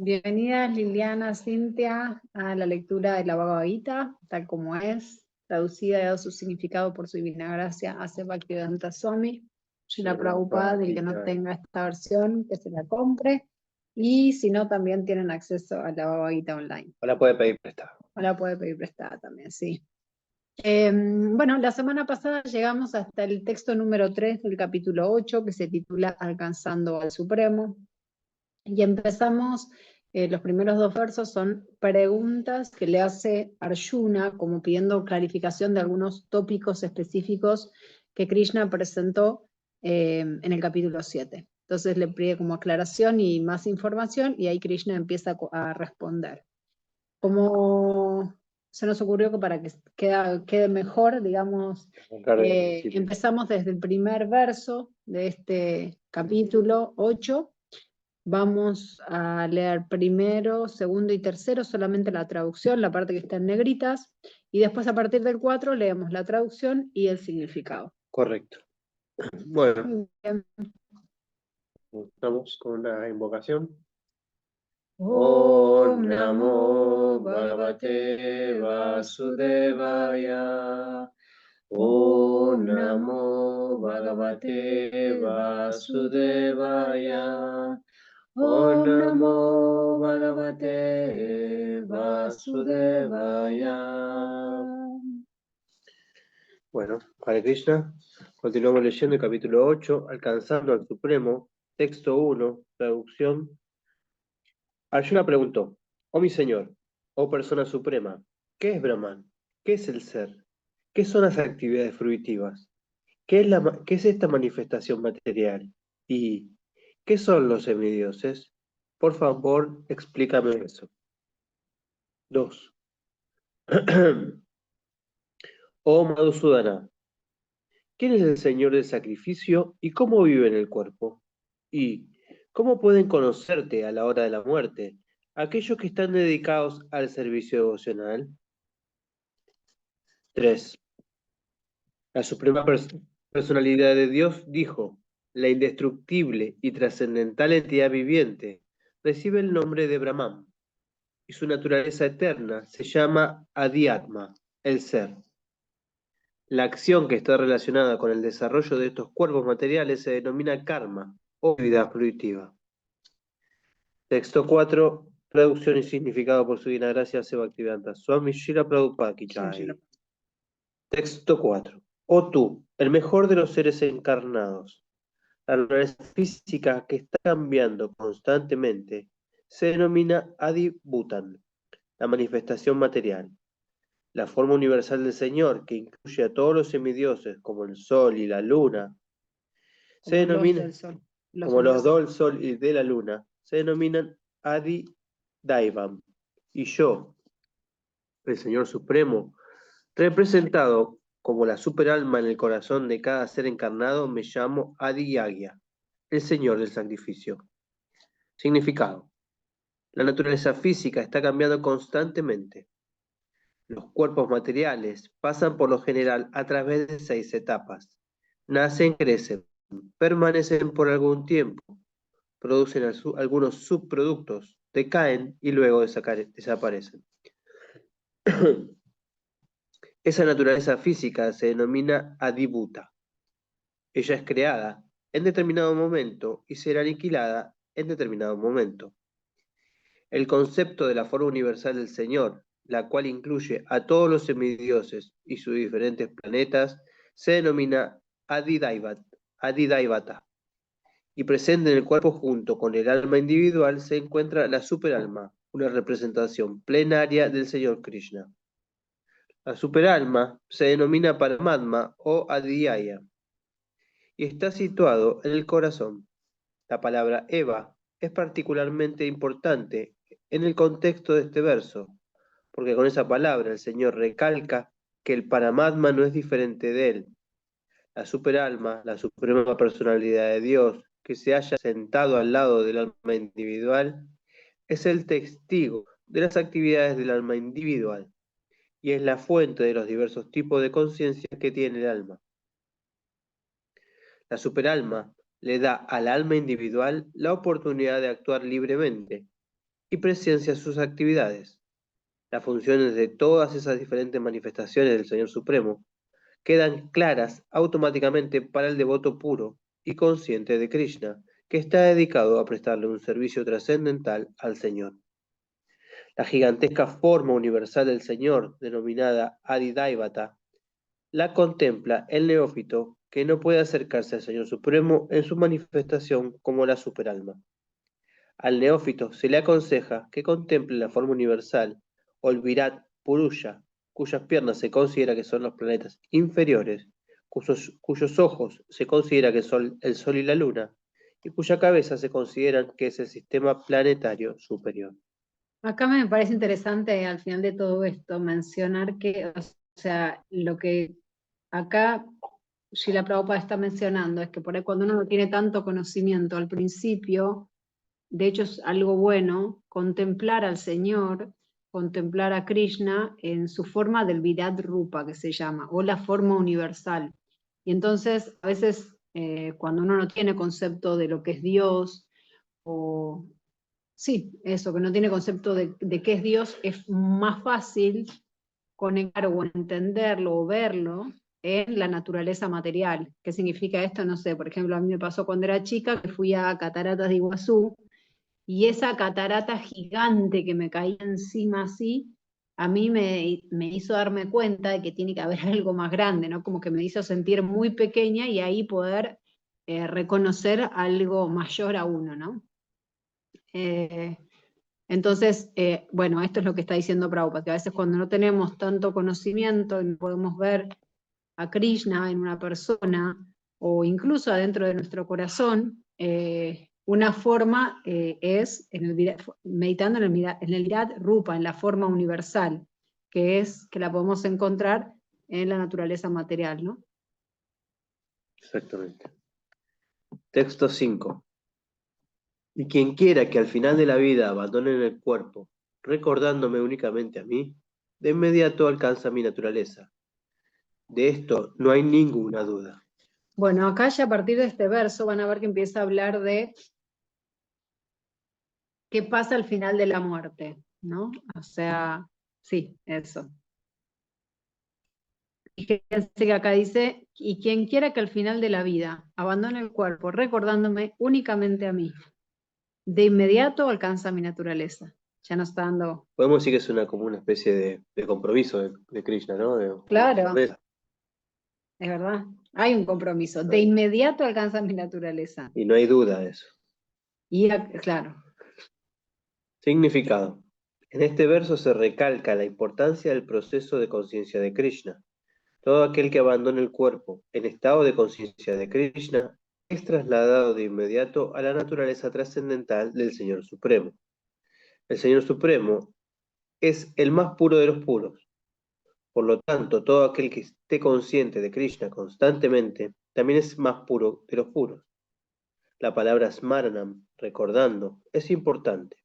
Bienvenidas Liliana, Cintia, a la lectura de la Bhagavad Gita, tal como es, traducida y dado su significado por su divina gracia hacia Bhaktivedanta Swami. Srila Prabhupada, el que no tenga esta versión, que se la compre. Y si no, también tienen acceso a la Bhagavad Gita online. O la puede pedir prestada. O la puede pedir prestada también, sí. Bueno, la semana pasada llegamos hasta el texto número 3 del capítulo 8, que se titula Alcanzando al Supremo. Y empezamos, los primeros dos versos son preguntas que le hace Arjuna, como pidiendo clarificación de algunos tópicos específicos que Krishna presentó en el capítulo 7. Entonces le pide como aclaración y más información, y ahí Krishna empieza a responder. Como se nos ocurrió que para que quede mejor, digamos, empezamos desde el primer verso de este capítulo 8. Vamos a leer primero, segundo y tercero, solamente la traducción, la parte que está en negritas, y después a partir del 4 leemos la traducción y el significado. Correcto. Bueno, Muy bien. estamos con la invocación. Om Namo Bhagavate Vasudevaya. Om Namo Bhagavate Vasudevaya. Om Namo Bhagavate Vasudevaya. Bueno, Hare Krishna. Continuamos leyendo el capítulo 8, Alcanzando al Supremo, texto 1, traducción. Arjuna preguntó: Oh mi señor, oh persona suprema, ¿qué es Brahman? ¿Qué es el ser? ¿Qué son las actividades fruitivas? ¿Qué es esta manifestación material? ¿Y qué son los semidioses? Por favor, explícame eso. 2. Oh Madhusudana, ¿quién es el señor del sacrificio y cómo vive en el cuerpo? ¿Y cómo pueden conocerte a la hora de la muerte aquellos que están dedicados al servicio devocional? 3. La suprema personalidad de Dios dijo: la indestructible y trascendental entidad viviente recibe el nombre de Brahman y su naturaleza eterna se llama Adhyatma, el ser. La acción que está relacionada con el desarrollo de estos cuerpos materiales se denomina karma o actividad fruitiva. Texto 4, traducción y significado por su divina gracia hace Bhaktivedanta Swami Srila Prabhupada Ki Jai. Texto 4. Oh tú, el mejor de los seres encarnados, la naturaleza física que está cambiando constantemente se denomina Adibhutan, la manifestación material. La forma universal del Señor, que incluye a todos los semidioses como el Sol y la Luna, se denomina, como los del Sol y de la Luna, se denominan Adi Daivam. Y yo, el Señor Supremo, representado como la superalma en el corazón de cada ser encarnado, me llamo Adi Yagya, el Señor del sacrificio. Significado. La naturaleza física está cambiando constantemente. Los cuerpos materiales pasan por lo general a través de 6 etapas. Nacen, crecen, permanecen por algún tiempo, producen algunos subproductos, decaen y luego desaparecen. Esa naturaleza física se denomina adibhuta. Ella es creada en determinado momento y será aniquilada en determinado momento. El concepto de la forma universal del Señor, la cual incluye a todos los semidioses y sus diferentes planetas, se denomina Adidaivata. Y presente en el cuerpo junto con el alma individual se encuentra la superalma, una representación plenaria del Señor Krishna. La superalma se denomina Paramatma o Adhyaya y está situado en el corazón. La palabra Eva es particularmente importante en el contexto de este verso, porque con esa palabra el Señor recalca que el Paramatma no es diferente de él. La superalma, la suprema personalidad de Dios, que se haya sentado al lado del alma individual, es el testigo de las actividades del alma individual y es la fuente de los diversos tipos de conciencia que tiene el alma. La superalma le da al alma individual la oportunidad de actuar libremente, y presencia sus actividades. Las funciones de todas esas diferentes manifestaciones del Señor Supremo quedan claras automáticamente para el devoto puro y consciente de Krishna, que está dedicado a prestarle un servicio trascendental al Señor. La gigantesca forma universal del Señor, denominada Adidaivata, la contempla el neófito que no puede acercarse al Señor Supremo en su manifestación como la superalma. Al neófito se le aconseja que contemple la forma universal, o el Virat Purusha, cuyas piernas se considera que son los planetas inferiores, cuyos ojos se considera que son el Sol y la Luna, y cuya cabeza se considera que es el sistema planetario superior. Acá me parece interesante al final de todo esto mencionar que, o sea, lo que acá Srila Prabhupada está mencionando es que por ahí cuando uno no tiene tanto conocimiento al principio, de hecho es algo bueno contemplar al Señor, contemplar a Krishna en su forma del Virat Rupa, que se llama, o la forma universal. Y entonces, a veces, cuando uno no tiene concepto de lo que es Dios, o sí, eso, que no tiene concepto de qué es Dios, es más fácil conectar o entenderlo o verlo en la naturaleza material. ¿Qué significa esto? No sé, por ejemplo, a mí me pasó cuando era chica que fui a Cataratas de Iguazú y esa catarata gigante que me caía encima así, a mí me hizo darme cuenta de que tiene que haber algo más grande, ¿no? Como que me hizo sentir muy pequeña y ahí poder reconocer algo mayor a uno, ¿no? Entonces, bueno, esto es lo que está diciendo Prabhupada, que a veces cuando no tenemos tanto conocimiento y no podemos ver a Krishna en una persona o incluso adentro de nuestro corazón, una forma es meditando en el Virat Rupa, en la forma universal, que es que la podemos encontrar en la naturaleza material, ¿no? Exactamente. Texto 5. Y quien quiera que al final de la vida abandonen el cuerpo, recordándome únicamente a mí, de inmediato alcanza mi naturaleza. De esto no hay ninguna duda. Bueno, acá ya a partir de este verso van a ver que empieza a hablar de qué pasa al final de la muerte, ¿no? O sea, sí, eso. Y fíjense que acá dice, y quien quiera que al final de la vida abandone el cuerpo, recordándome únicamente a mí, de inmediato alcanza mi naturaleza. Ya no está dando... Podemos decir que es como una especie de compromiso de Krishna, ¿no? Claro, es verdad. Hay un compromiso. De inmediato alcanza mi naturaleza. Y no hay duda de eso. Y claro. Significado. En este verso se recalca la importancia del proceso de conciencia de Krishna. Todo aquel que abandone el cuerpo en estado de conciencia de Krishna es trasladado de inmediato a la naturaleza trascendental del Señor Supremo. El Señor Supremo es el más puro de los puros. Por lo tanto, todo aquel que esté consciente de Krishna constantemente también es más puro de los puros. La palabra smaranam, recordando, es importante.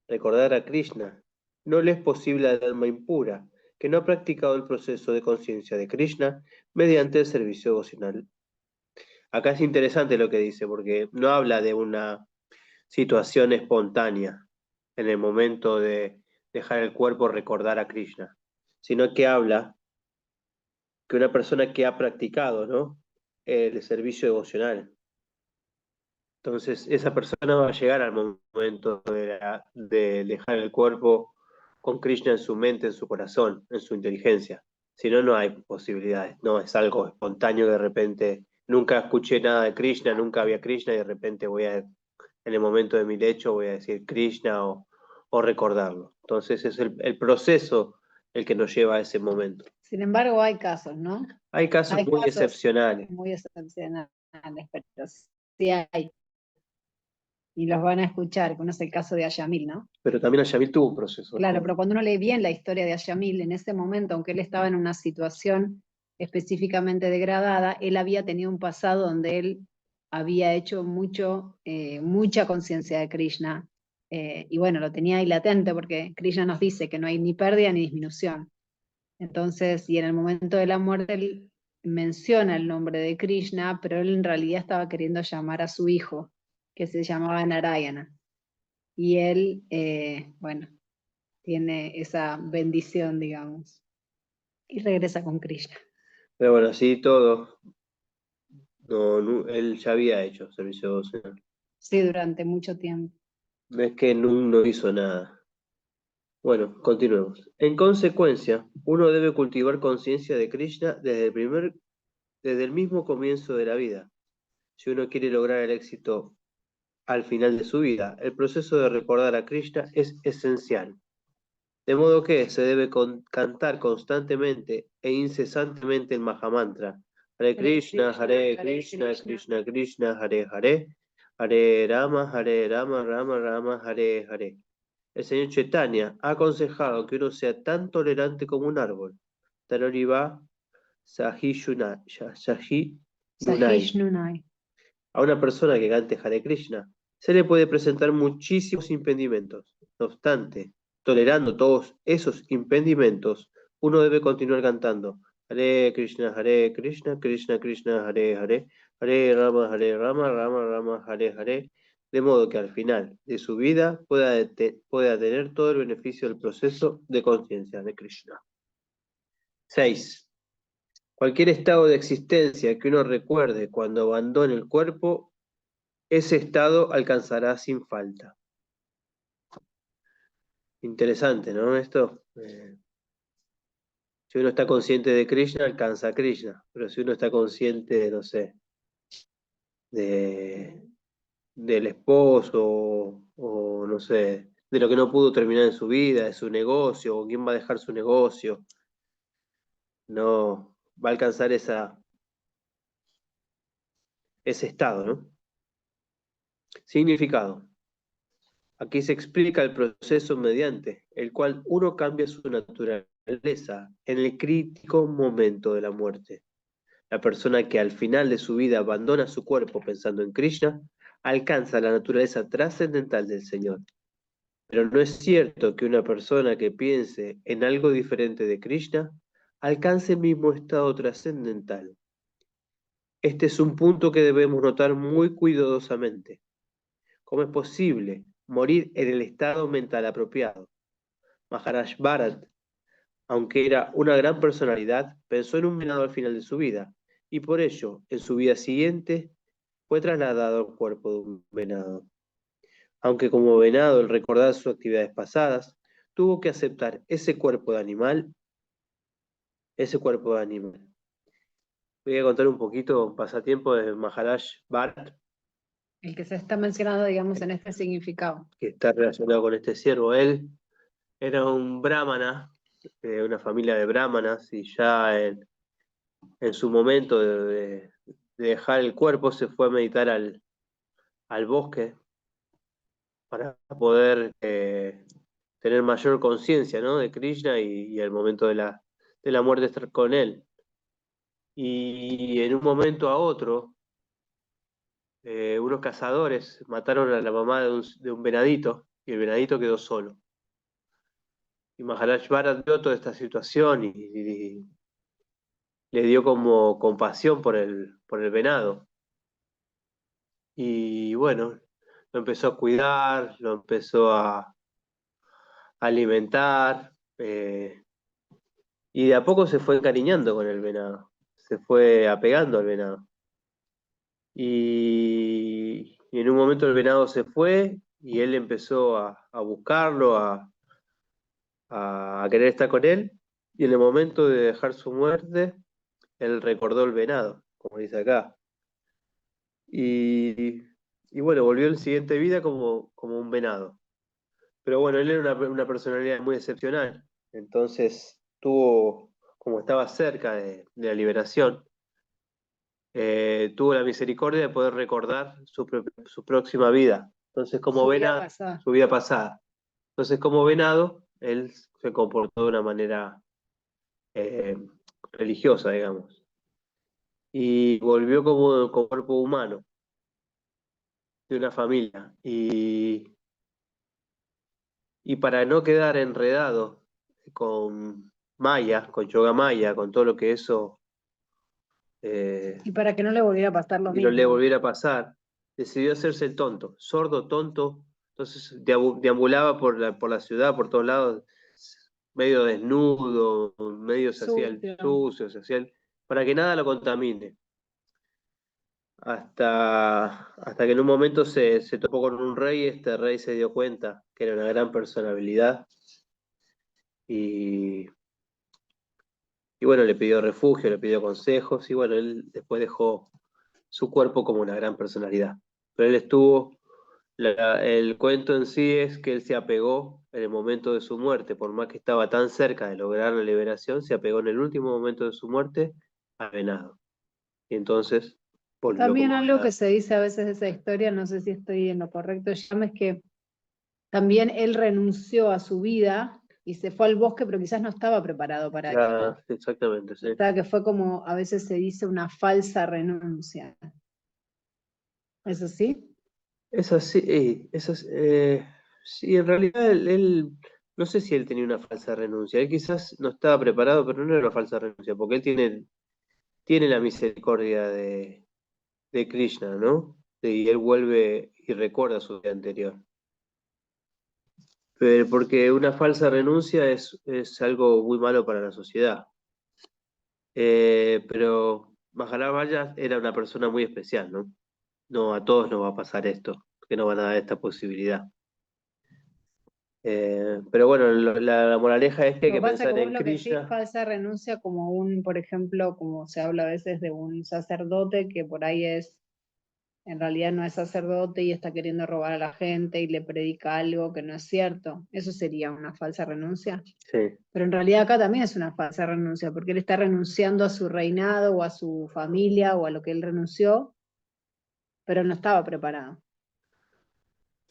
Recordar a Krishna no le es posible al alma impura que no ha practicado el proceso de conciencia de Krishna mediante el servicio devocional. Acá es interesante lo que dice, porque no habla de una situación espontánea en el momento de dejar el cuerpo recordar a Krishna, sino que habla que una persona que ha practicado, ¿no?, el servicio devocional. Entonces, esa persona va a llegar al momento de dejar el cuerpo con Krishna en su mente, en su corazón, en su inteligencia. Si no, no hay posibilidades. No es algo espontáneo de repente. Nunca escuché nada de Krishna, nunca había Krishna y de repente en el momento de mi lecho, voy a decir Krishna o recordarlo. Entonces, es el proceso el que nos lleva a ese momento. Sin embargo, hay casos, ¿no? Hay casos Hay muy casos excepcionales. muy excepcionales, pero sí hay. Y los van a escuchar, como es el caso de Ayamil, ¿no? Pero también Ayamil tuvo un proceso. Claro, pero cuando uno lee bien la historia de Ayamil, en ese momento, aunque él estaba en una situación específicamente degradada, él había tenido un pasado donde él había hecho mucha conciencia de Krishna. Y bueno, lo tenía ahí latente porque Krishna nos dice que no hay ni pérdida ni disminución. Entonces, y en el momento de la muerte, él menciona el nombre de Krishna, pero él en realidad estaba queriendo llamar a su hijo, que se llamaba Narayana. y él, bueno, tiene esa bendición, digamos, y regresa con Krishna. Pero bueno, así todo, él ya había hecho servicio devocional. Sí, durante mucho tiempo. No es que no hizo nada. Bueno, continuemos. En consecuencia, uno debe cultivar conciencia de Krishna desde el mismo comienzo de la vida. Si uno quiere lograr el éxito al final de su vida, el proceso de recordar a Krishna es esencial. De modo que se debe cantar constantemente e incesantemente el Mahamantra. Hare Krishna, Hare Krishna, Krishna Krishna, Hare Hare, Hare Rama, Rama Rama, Hare Hare. El señor Chaitanya ha aconsejado que uno sea tan tolerante como un árbol. Taroriva Sahishunai. Sahishnunai. A una persona que cante Hare Krishna se le puede presentar muchísimos impedimentos. No obstante, tolerando todos esos impedimentos, uno debe continuar cantando Hare Krishna, Krishna Krishna, Hare Hare, Hare Rama, Rama Rama, Hare Hare, de modo que al final de su vida pueda tener todo el beneficio del proceso de conciencia de Krishna. 6. Cualquier estado de existencia que uno recuerde cuando abandone el cuerpo, ese estado alcanzará sin falta. Interesante, ¿no? Esto, si uno está consciente de Krishna, alcanza a Krishna, pero si uno está consciente, no sé, del esposo o no sé, de lo que no pudo terminar en su vida, de su negocio, o quién va a dejar su negocio, no va a alcanzar ese estado, ¿no? Significado. Aquí se explica el proceso mediante el cual uno cambia su naturaleza en el crítico momento de la muerte. La persona que al final de su vida abandona su cuerpo pensando en Krishna, alcanza la naturaleza trascendental del Señor. Pero no es cierto que una persona que piense en algo diferente de Krishna alcance el mismo estado trascendental. Este es un punto que debemos notar muy cuidadosamente. ¿Cómo es posible morir en el estado mental apropiado? Maharaj Bharat, aunque era una gran personalidad, pensó en un venado al final de su vida, y por ello, en su vida siguiente, fue trasladado al cuerpo de un venado. Aunque como venado, al recordar sus actividades pasadas, tuvo que aceptar ese cuerpo de animal. Voy a contar un poquito un pasatiempo de Maharaj Bharat, El que se está mencionando, digamos, en este significado. que está relacionado con este siervo. Él era un brahmana, de una familia de brahmanas, y ya en su momento de dejar el cuerpo se fue a meditar al bosque para poder tener mayor conciencia, ¿no?, de Krishna y al momento de la muerte estar con él. Y en un momento a otro, unos cazadores mataron a la mamá de un venadito y el venadito quedó solo. Y Maharaj Bharat vio toda esta situación y le dio como compasión por el venado. Y bueno, lo empezó a cuidar, lo empezó a alimentar, y de a poco se fue encariñando con el venado, se fue apegando al venado. Y en un momento el venado se fue y él empezó a buscarlo, a querer estar con él, y en el momento de dejar su muerte, él recordó el venado, como dice acá. Y, y bueno, volvió en siguiente vida como un venado. Pero bueno, él era una personalidad muy excepcional, entonces como estaba cerca de la liberación, tuvo la misericordia de poder recordar su próxima vida. Entonces, como venado, su vida pasada. Entonces, como venado, él se comportó de una manera eh, religiosa, digamos, y volvió como cuerpo humano de una familia. Y para no quedar enredado con Maya, con Yoga Maya, con todo lo que eso Y para que no le volviera a pasar lo y no le mismo. volviera a pasar, decidió hacerse el tonto, sordo, tonto, Entonces deambulaba por la ciudad, por todos lados, medio desnudo, medio se hacía el sucio, para que nada lo contamine. Hasta que en un momento se topó con un rey, y este rey se dio cuenta que era una gran personalidad y bueno, le pidió refugio, le pidió consejos y bueno, él después dejó su cuerpo como una gran personalidad. Pero él estuvo, el cuento en sí es que él se apegó en el momento de su muerte, por más que estaba tan cerca de lograr la liberación, se apegó en el último momento de su muerte al venado. Y entonces volvió También como algo que venado. se dice a veces de esa historia, no sé si estoy en lo correcto, Yam, es que también él renunció a su vida y se fue al bosque, pero quizás no estaba preparado para eso. Ah, exactamente, sí. O sea, que fue como a veces se dice una falsa renuncia. ¿Eso sí? Es así, sí, en realidad no sé si él tenía una falsa renuncia, él quizás no estaba preparado, pero no era una falsa renuncia, porque él tiene la misericordia de Krishna, ¿no? Y él vuelve y recuerda su vida anterior. Pero porque una falsa renuncia es algo muy malo para la sociedad. Pero Maharaj era una persona muy especial, ¿no? No, a todos nos va a pasar esto, que no van a dar esta posibilidad. Pero bueno, la moraleja es que hay Lo que que pasa es que pensar vos en lo que decís Krishna. falsa renuncia como por ejemplo, como se habla a veces de un sacerdote que por ahí en realidad no es sacerdote y está queriendo robar a la gente y le predica algo que no es cierto. Eso sería una falsa renuncia. Sí, Pero en realidad acá también es una falsa renuncia, porque él está renunciando a su reinado o a su familia o a lo que él renunció, pero no estaba preparado.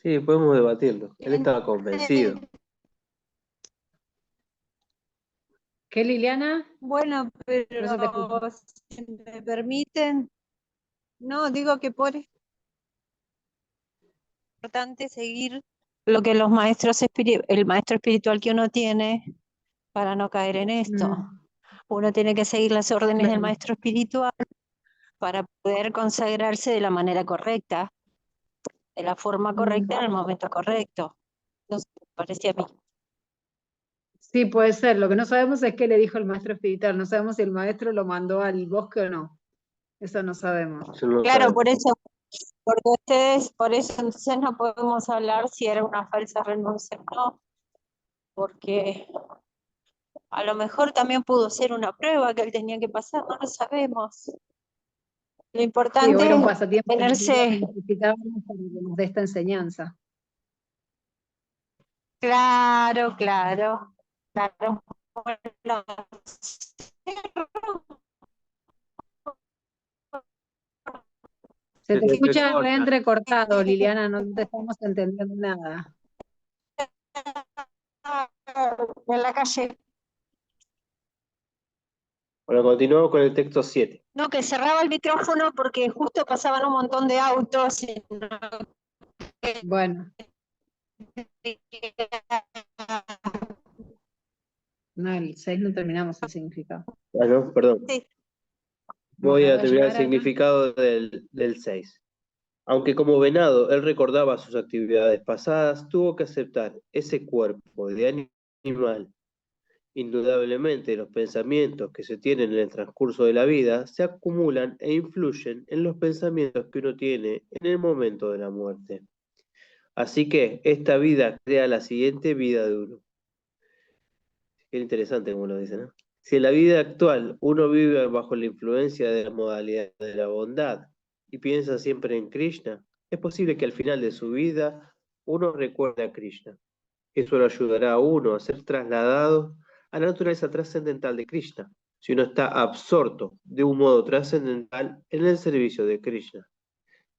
sí, podemos debatirlo. Él estaba convencido. ¿Qué, Liliana? Bueno, No se te escucha. pero si me permiten, no, digo que por eso es importante seguir lo que los maestros el maestro espiritual que uno tiene para no caer en esto. Uno tiene que seguir las órdenes del Claro. maestro espiritual para poder consagrarse de la manera correcta, de la forma correcta en el momento correcto. No sé, me parece a mí. Sí, puede ser. Lo que no sabemos es qué le dijo el maestro espiritual. No sabemos si el maestro lo mandó al bosque o no. Eso no sabemos. Eso no lo Claro, sabemos. porque por eso entonces no podemos hablar si era una falsa renuncia o no, porque a lo mejor también pudo ser una prueba que él tenía que pasar, no lo sabemos. Lo Sí, o importante era un es pasatiempo que tenerse, necesitábamos para que nos dé esta enseñanza. claro, claro, claro. Bueno, Se te Se te escucha re corta. entrecortado, Liliana, no te estamos entendiendo nada. en la calle, Bueno, continuamos con el texto 7. no, que cerraba el micrófono porque justo pasaban un montón de autos y no Bueno, quería- no, el 6 no terminamos el significado. Ah, no, perdón. Sí, Voy A a ver, terminar el llegar acá. significado del 6. Aunque como venado él recordaba sus actividades pasadas, tuvo que aceptar ese cuerpo de animal. Indudablemente, los pensamientos que se tienen en el transcurso de la vida se acumulan e influyen en los pensamientos que uno tiene en el momento de la muerte. Así que esta vida crea la siguiente vida de uno. Qué interesante como lo dice, ¿no? Si en la vida actual uno vive bajo la influencia de la modalidad de la bondad y piensa siempre en Krishna, es posible que al final de su vida uno recuerde a Krishna. Eso lo ayudará a uno a ser trasladado a la naturaleza trascendental de Krishna, si uno está absorto de un modo trascendental en el servicio de Krishna.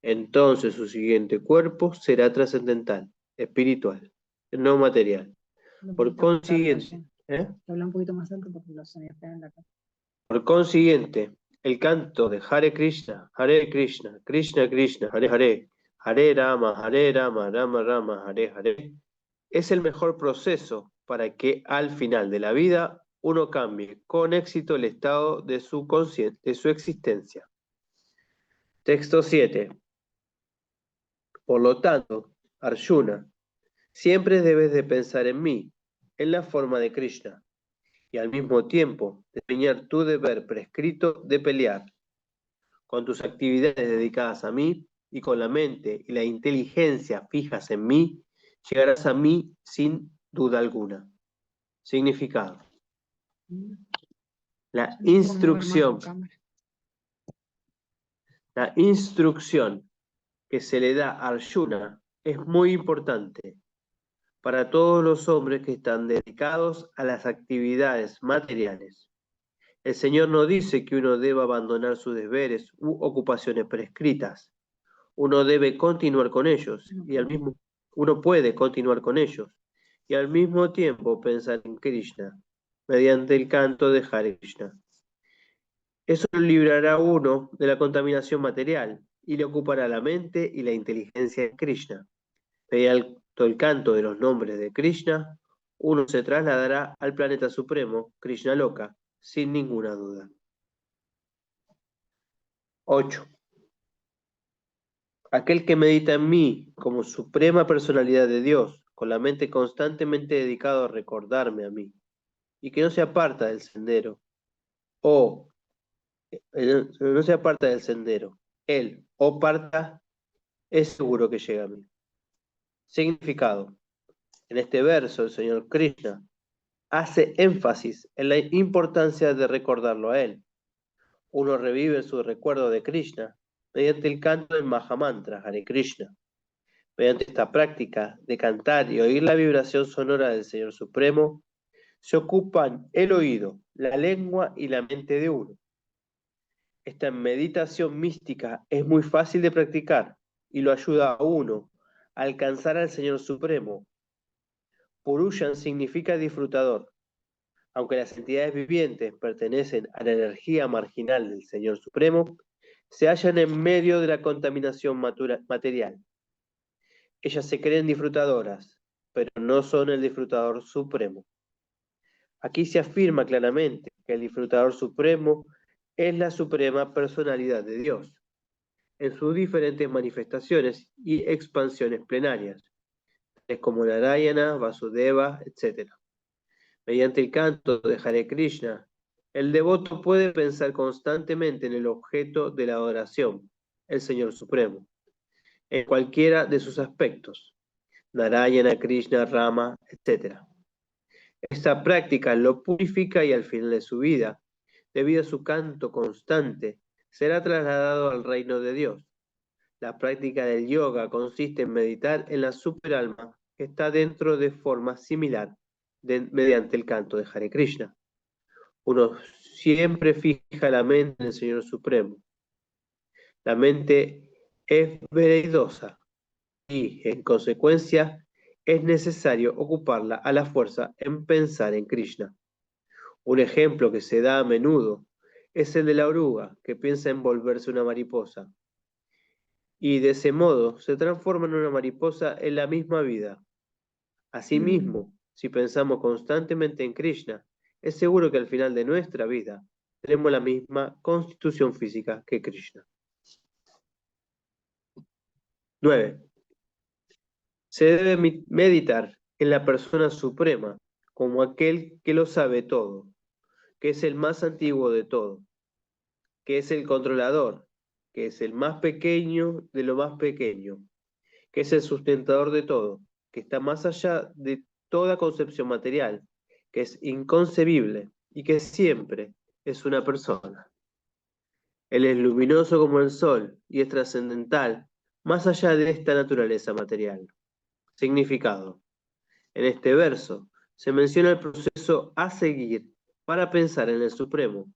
Entonces su siguiente cuerpo será trascendental, espiritual, no material. Un Por poquito más alto, consiguiente, sí. ¿eh? Habla un poquito más alto porque los sonidos quedan en la casa. Por consiguiente, el canto de Hare Krishna, Krishna Krishna, Hare Hare, Hare Rama, Rama Rama, Hare Hare, es el mejor proceso para que al final de la vida uno cambie con éxito el estado de su existencia. Texto 7. Por lo tanto, Arjuna, Siempre debes de pensar en mí, en la forma de Krishna, y al mismo tiempo desempeñar tu deber prescrito de pelear. Con tus actividades dedicadas a mí y con la mente y la inteligencia fijas en mí, llegarás a mí sin duda alguna. Significado. La instrucción que se le da a Arjuna es muy importante para todos los hombres que están dedicados a las actividades materiales. El Señor no dice que uno deba abandonar sus deberes u ocupaciones prescritas. Uno debe continuar con ellos y uno puede continuar con ellos y al mismo tiempo pensar en Krishna mediante el canto de Hare Krishna. Eso lo librará a uno de la contaminación material y le ocupará la mente y la inteligencia en Krishna. Mediante el canto de los nombres de Krishna, uno se trasladará al planeta supremo, Krishna Loka, sin ninguna duda. 8. Aquel que medita en mí como suprema personalidad de Dios, con la mente constantemente dedicado a recordarme a mí, y que no se aparta del sendero, él o parta, es seguro que llega a mí. Significado. En este verso, el Señor Krishna hace énfasis en la importancia de recordarlo a él. Uno revive su recuerdo de Krishna mediante el canto del Mahamantra, Hare Krishna. Mediante esta práctica de cantar y oír la vibración sonora del Señor Supremo, se ocupan el oído, la lengua y la mente de uno. Esta meditación mística es muy fácil de practicar y lo ayuda a uno a alcanzar al Señor Supremo. Purushan significa disfrutador. Aunque las entidades vivientes pertenecen a la energía marginal del Señor Supremo, se hallan en medio de la contaminación material. Ellas se creen disfrutadoras, pero no son el disfrutador supremo. Aquí se afirma claramente que el disfrutador supremo es la suprema personalidad de Dios, en sus diferentes manifestaciones y expansiones plenarias, tales como Narayana, Vasudeva, etc. Mediante el canto de Hare Krishna, el devoto puede pensar constantemente en el objeto de la adoración, el Señor Supremo, en cualquiera de sus aspectos, Narayana, Krishna, Rama, etc. Esta práctica lo purifica y al final de su vida, debido a su canto constante, será trasladado al reino de Dios. La práctica del yoga consiste en meditar en la superalma que está dentro de forma similar mediante el canto de Hare Krishna. Uno siempre fija la mente en el Señor Supremo. La mente es vereidosa y, en consecuencia, es necesario ocuparla a la fuerza en pensar en Krishna. Un ejemplo que se da a menudo es el de la oruga que piensa en volverse una mariposa y de ese modo se transforma en una mariposa en la misma vida. Asimismo, si pensamos constantemente en Krishna, es seguro que al final de nuestra vida tenemos la misma constitución física que Krishna. 9. Se debe meditar en la persona suprema como aquel que lo sabe todo, que es el más antiguo de todo, que es el controlador, que es el más pequeño de lo más pequeño, que es el sustentador de todo, que está más allá de toda concepción material, que es inconcebible y que siempre es una persona. Él es luminoso como el sol y es trascendental más allá de esta naturaleza material. Significado. En este verso se menciona el proceso a seguir para pensar en el Supremo.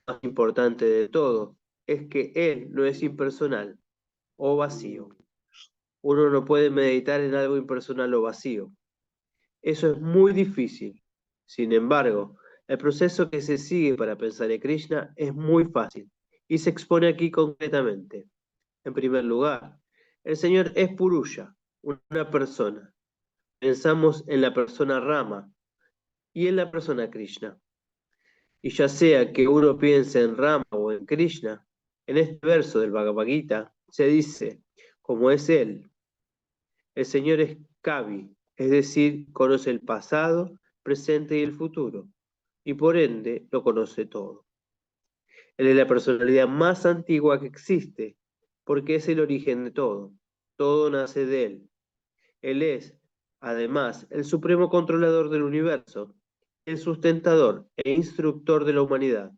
Lo más importante de todo es que Él no es impersonal o vacío. Uno no puede meditar en algo impersonal o vacío. Eso es muy difícil. Sin embargo, el proceso que se sigue para pensar en Krishna es muy fácil y se expone aquí concretamente. En primer lugar, el Señor es Purusha, una persona. Pensamos en la persona Rama y en la persona Krishna. Y ya sea que uno piense en Rama o en Krishna, en este verso del Bhagavad Gita se dice, como es Él, el Señor es Kavi, es decir, conoce el pasado, presente y el futuro, y por ende lo conoce todo. Él es la personalidad más antigua que existe, porque es el origen de todo. Todo nace de él. Él es, además, el supremo controlador del universo, el sustentador e instructor de la humanidad.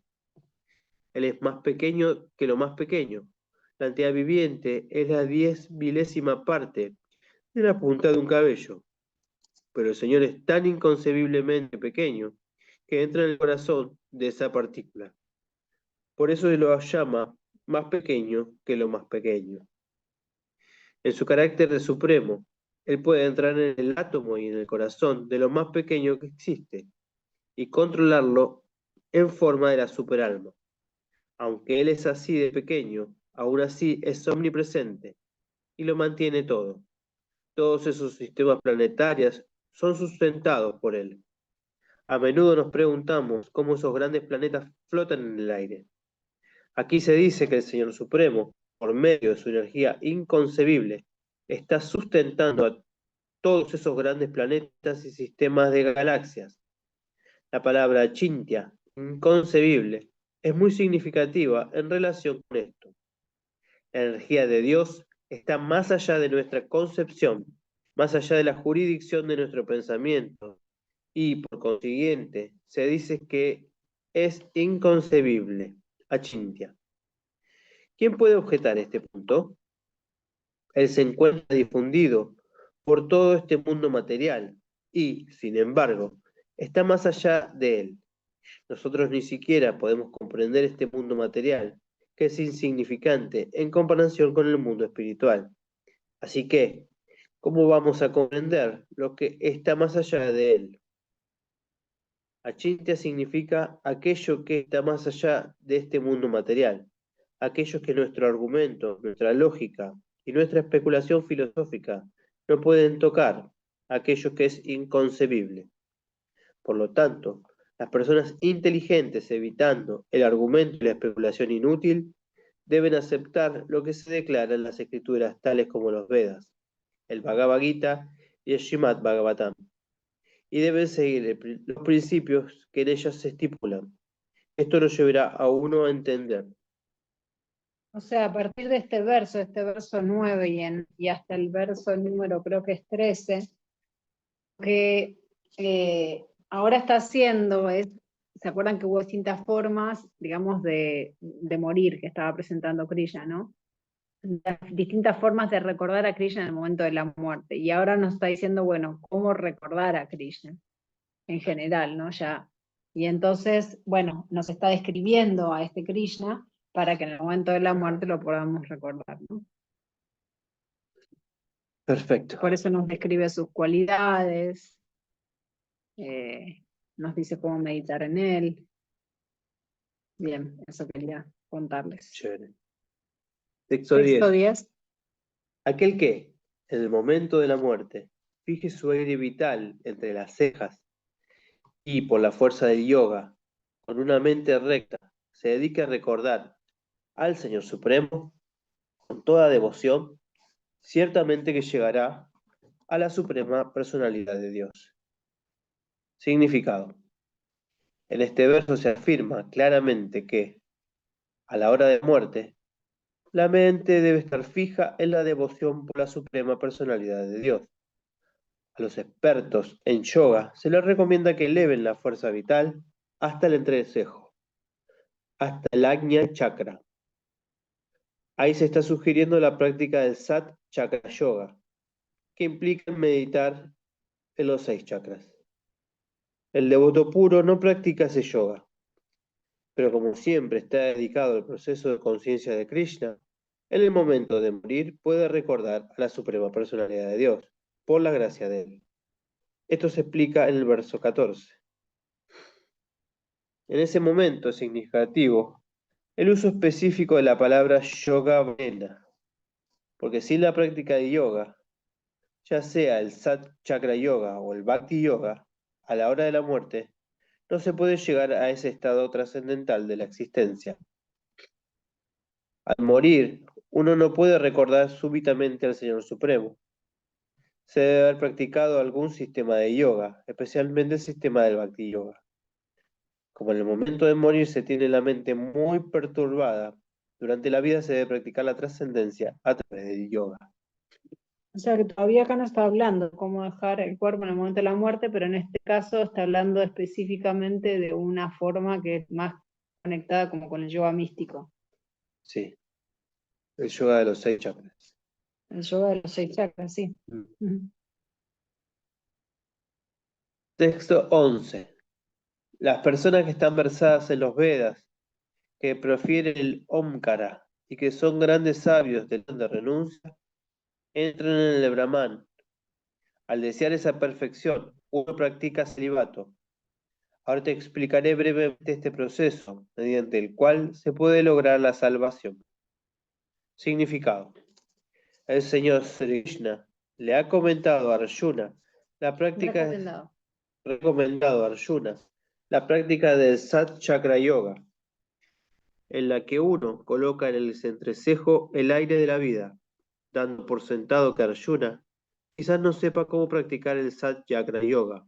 Él es más pequeño que lo más pequeño. La entidad viviente es la 10.000ª parte de la punta de un cabello. Pero el Señor es tan inconcebiblemente pequeño que entra en el corazón de esa partícula. Por eso se lo llama más pequeño que lo más pequeño. En su carácter de supremo, Él puede entrar en el átomo y en el corazón de lo más pequeño que existe y controlarlo en forma de la superalma. Aunque Él es así de pequeño, aún así es omnipresente y lo mantiene todo. Todos esos sistemas planetarios son sustentados por Él. A menudo nos preguntamos cómo esos grandes planetas flotan en el aire. Aquí se dice que el Señor Supremo, por medio de su energía inconcebible, está sustentando a todos esos grandes planetas y sistemas de galaxias. La palabra Chintia, inconcebible, es muy significativa en relación con esto. La energía de Dios está más allá de nuestra concepción, más allá de la jurisdicción de nuestro pensamiento, y por consiguiente se dice que es inconcebible, achintya. ¿Quién puede objetar este punto? Él se encuentra difundido por todo este mundo material y, sin embargo, está más allá de él. Nosotros ni siquiera podemos comprender este mundo material, que es insignificante en comparación con el mundo espiritual. Así que, ¿cómo vamos a comprender lo que está más allá de él? Achintya significa aquello que está más allá de este mundo material, aquello que nuestro argumento, nuestra lógica y nuestra especulación filosófica no pueden tocar, aquello que es inconcebible. Por lo tanto, las personas inteligentes, evitando el argumento y la especulación inútil, deben aceptar lo que se declara en las escrituras tales como los Vedas, el Bhagavad Gita y el Srimad Bhagavatam, y deben seguir los principios que en ellas se estipulan. Esto nos llevará a uno a entender. O sea, a partir de este verso 9 y hasta el verso número creo que es 13, que ahora está haciendo es, ¿se acuerdan que hubo distintas formas, digamos, de morir que estaba presentando Krishna, ¿no? Distintas formas de recordar a Krishna en el momento de la muerte. Y ahora nos está diciendo, bueno, cómo recordar a Krishna en general, ¿no? Ya. Y entonces, bueno, nos está describiendo a este Krishna para que en el momento de la muerte lo podamos recordar, ¿no? Perfecto. Por eso nos describe sus cualidades, nos dice cómo meditar en él. Bien, eso quería contarles. Chévere. Texto Texto 10. 10. Aquel que, en el momento de la muerte, fije su aire vital entre las cejas y, por la fuerza del yoga, con una mente recta, se dedica a recordar al Señor Supremo con toda devoción, ciertamente que llegará a la suprema personalidad de Dios. Significado. En este verso se afirma claramente que, a la hora de muerte, la mente debe estar fija en la devoción por la suprema personalidad de Dios. A los expertos en yoga se les recomienda que eleven la fuerza vital hasta el entrecejo, hasta el Ajna Chakra. Ahí se está sugiriendo la práctica del Sat Chakra Yoga, que implica meditar en los 6 chakras. El devoto puro no practica ese yoga, pero como siempre está dedicado al proceso de conciencia de Krishna, en el momento de morir puede recordar a la suprema personalidad de Dios, por la gracia de él. Esto se explica en el verso 14. En ese momento es significativo el uso específico de la palabra yoga vena, porque sin la práctica de yoga, ya sea el Sat Chakra Yoga o el Bhakti Yoga, a la hora de la muerte, no se puede llegar a ese estado trascendental de la existencia. Al morir, uno no puede recordar súbitamente al Señor Supremo. se debe haber practicado algún sistema de yoga, especialmente el sistema del Bhakti Yoga. Como en el momento de morir se tiene la mente muy perturbada, durante la vida se debe practicar la trascendencia a través del yoga. O sea que todavía acá no está hablando cómo dejar el cuerpo en el momento de la muerte, pero en este caso está hablando específicamente de una forma que es más conectada como con el yoga místico. Sí, el yoga de los 6 chakras. El yoga de los 6 chakras, sí. Ujú. Texto 11. Las personas que están versadas en los Vedas, que prefieren el Omkara y que son grandes sabios del de renuncia, entran en el Brahman. Al desear esa perfección, uno practica celibato. Ahora te explicaré brevemente este proceso, mediante el cual se puede lograr la salvación. Significado. El Señor Sri Krishna le ha comentado a Arjuna la práctica recomendado a Arjuna la práctica del Sat Chakra Yoga, en la que uno coloca en el entrecejo el aire de la vida, dando por sentado que Arjuna quizás no sepa cómo practicar el Sat Chakra Yoga.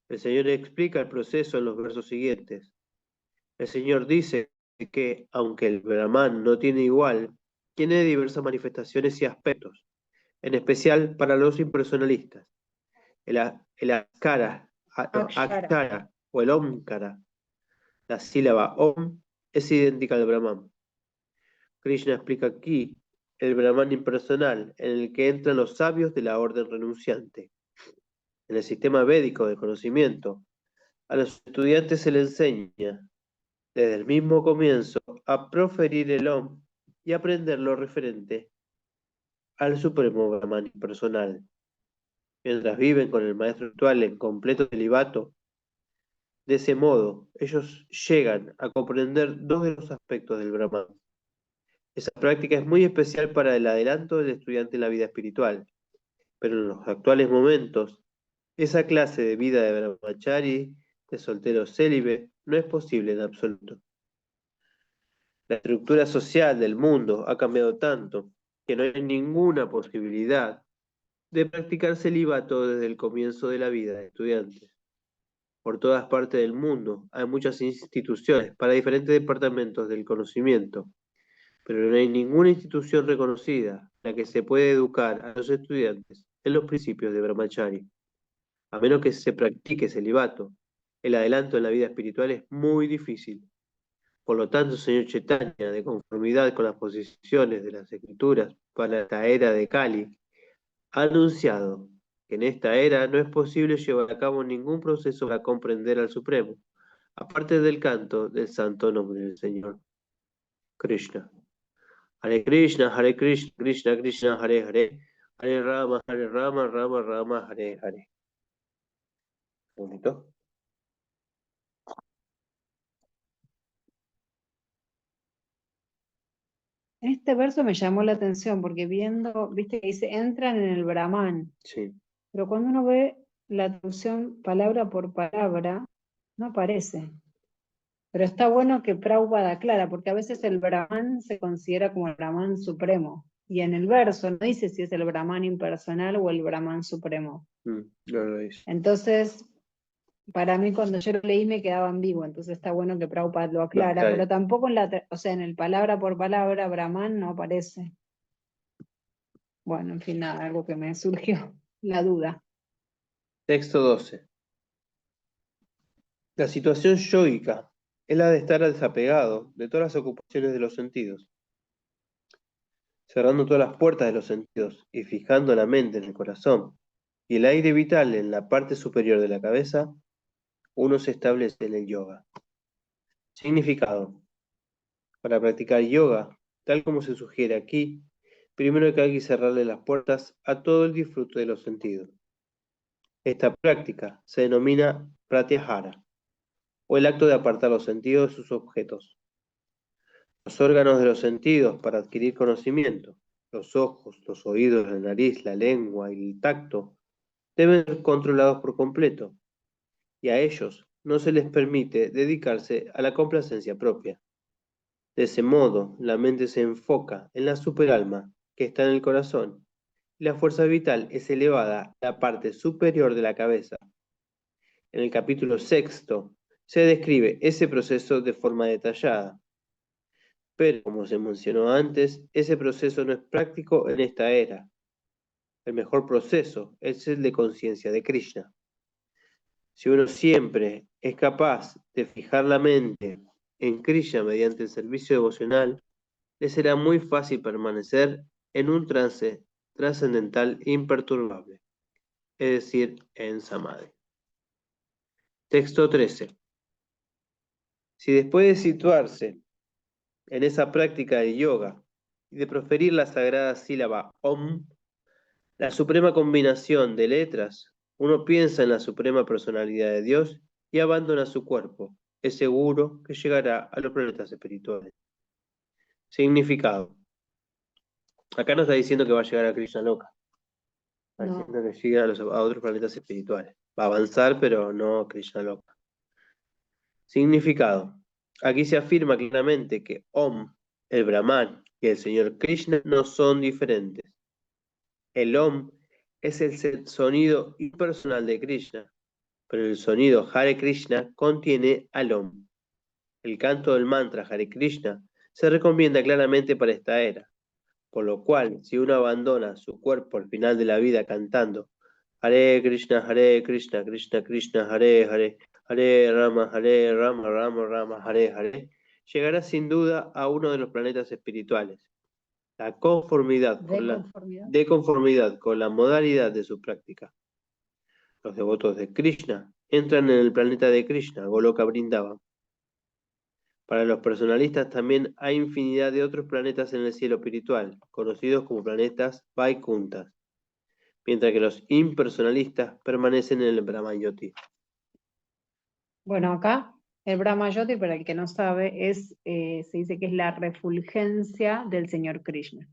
El Señor explica el proceso en los versos siguientes. El Señor dice que, aunque el Brahman no tiene igual, tiene diversas manifestaciones y aspectos, en especial para los impersonalistas. El Akshara o el Omkara, la sílaba Om, es idéntica al Brahman. Krishna explica aquí el Brahman impersonal, en el que entran los sabios de la orden renunciante. En el sistema védico de conocimiento, a los estudiantes se les enseña, desde el mismo comienzo, a proferir el Om y aprender lo referente al supremo Brahman impersonal. Mientras viven con el maestro actual en completo celibato, de ese modo, ellos llegan a comprender dos de los aspectos del Brahman. Esa práctica es muy especial para el adelanto del estudiante en la vida espiritual, pero en los actuales momentos, esa clase de vida de brahmachari, de soltero célibe, no es posible en absoluto. La estructura social del mundo ha cambiado tanto que no hay ninguna posibilidad de practicar celibato desde el comienzo de la vida de estudiantes. Por todas partes del mundo hay muchas instituciones para diferentes departamentos del conocimiento, pero no hay ninguna institución reconocida en la que se puede educar a los estudiantes en los principios de Brahmachari. A menos que se practique celibato, el adelanto en la vida espiritual es muy difícil. Por lo tanto, señor Chaitanya, de conformidad con las posiciones de las escrituras para esta era de Kali, ha anunciado que en esta era no es posible llevar a cabo ningún proceso para comprender al Supremo, aparte del canto del santo nombre del Señor. Krishna. Hare Krishna, Krishna Krishna, Hare Hare, Hare Rama, Rama Rama, Hare Hare. Bonito. Este verso me llamó la atención porque viste que dice, entran en el Brahman, Sí. pero cuando uno ve la traducción palabra por palabra, no aparece. Pero está bueno que Prabhupada aclara, porque a veces el Brahman se considera como el Brahman supremo, y en el verso no dice si es el Brahman impersonal o el Brahman supremo. No lo dice. Entonces, para mí cuando yo lo leí me quedaba ambiguo, entonces está bueno que Prabhupada lo aclara, pero tampoco en el palabra por palabra Brahman no aparece. Bueno, en fin, nada, algo que me surgió la duda. Texto 12. La situación yógica es la de estar desapegado de todas las ocupaciones de los sentidos, cerrando todas las puertas de los sentidos y fijando la mente en el corazón y el aire vital en la parte superior de la cabeza, uno se establece en el yoga. Significado. Para practicar yoga, tal como se sugiere aquí, primero que hay que cerrarle las puertas a todo el disfrute de los sentidos. Esta práctica se denomina pratyahara, o el acto de apartar los sentidos de sus objetos. Los órganos de los sentidos para adquirir conocimiento, los ojos, los oídos, la nariz, la lengua y el tacto, deben ser controlados por completo, y a ellos no se les permite dedicarse a la complacencia propia. De ese modo, la mente se enfoca en la superalma que está en el corazón y la fuerza vital es elevada a la parte superior de la cabeza. En el capítulo 6 se describe ese proceso de forma detallada. Pero, como se mencionó antes, ese proceso no es práctico en esta era. El mejor proceso es el de conciencia de Krishna. Si uno siempre es capaz de fijar la mente en Krishna mediante el servicio devocional, le será muy fácil permanecer en un trance trascendental imperturbable, es decir, en Samadhi. Texto 13. Si después de situarse en esa práctica de yoga y de proferir la sagrada sílaba Om, la suprema combinación de letras, uno piensa en la suprema personalidad de Dios y abandona su cuerpo, es seguro que llegará a los planetas espirituales. Significado. Acá no está diciendo que va a llegar a Krishna Loka. Está No. diciendo que llega a otros planetas espirituales. Va a avanzar, pero no a Krishna Loka. Significado. Aquí se afirma claramente que Om, el Brahman y el Señor Krishna no son diferentes. El Om es el sonido impersonal de Krishna, pero el sonido Hare Krishna contiene al Om. El canto del mantra Hare Krishna se recomienda claramente para esta era, por lo cual, si uno abandona su cuerpo al final de la vida cantando Hare Krishna, Krishna Krishna, Hare Hare, Hare Rama, Rama Rama, Hare Hare, llegará sin duda a uno de los planetas espirituales. La conformidad de conformidad con la modalidad de su práctica. Los devotos de Krishna entran en el planeta de Krishna, Goloka Vrindavan. Para los personalistas también hay infinidad de otros planetas en el cielo espiritual, conocidos como planetas Vaikunthas, mientras que los impersonalistas permanecen en el Brahmayoti. Bueno, acá el Brahmayoti, para el que no sabe, se dice que es la refulgencia del Señor Krishna.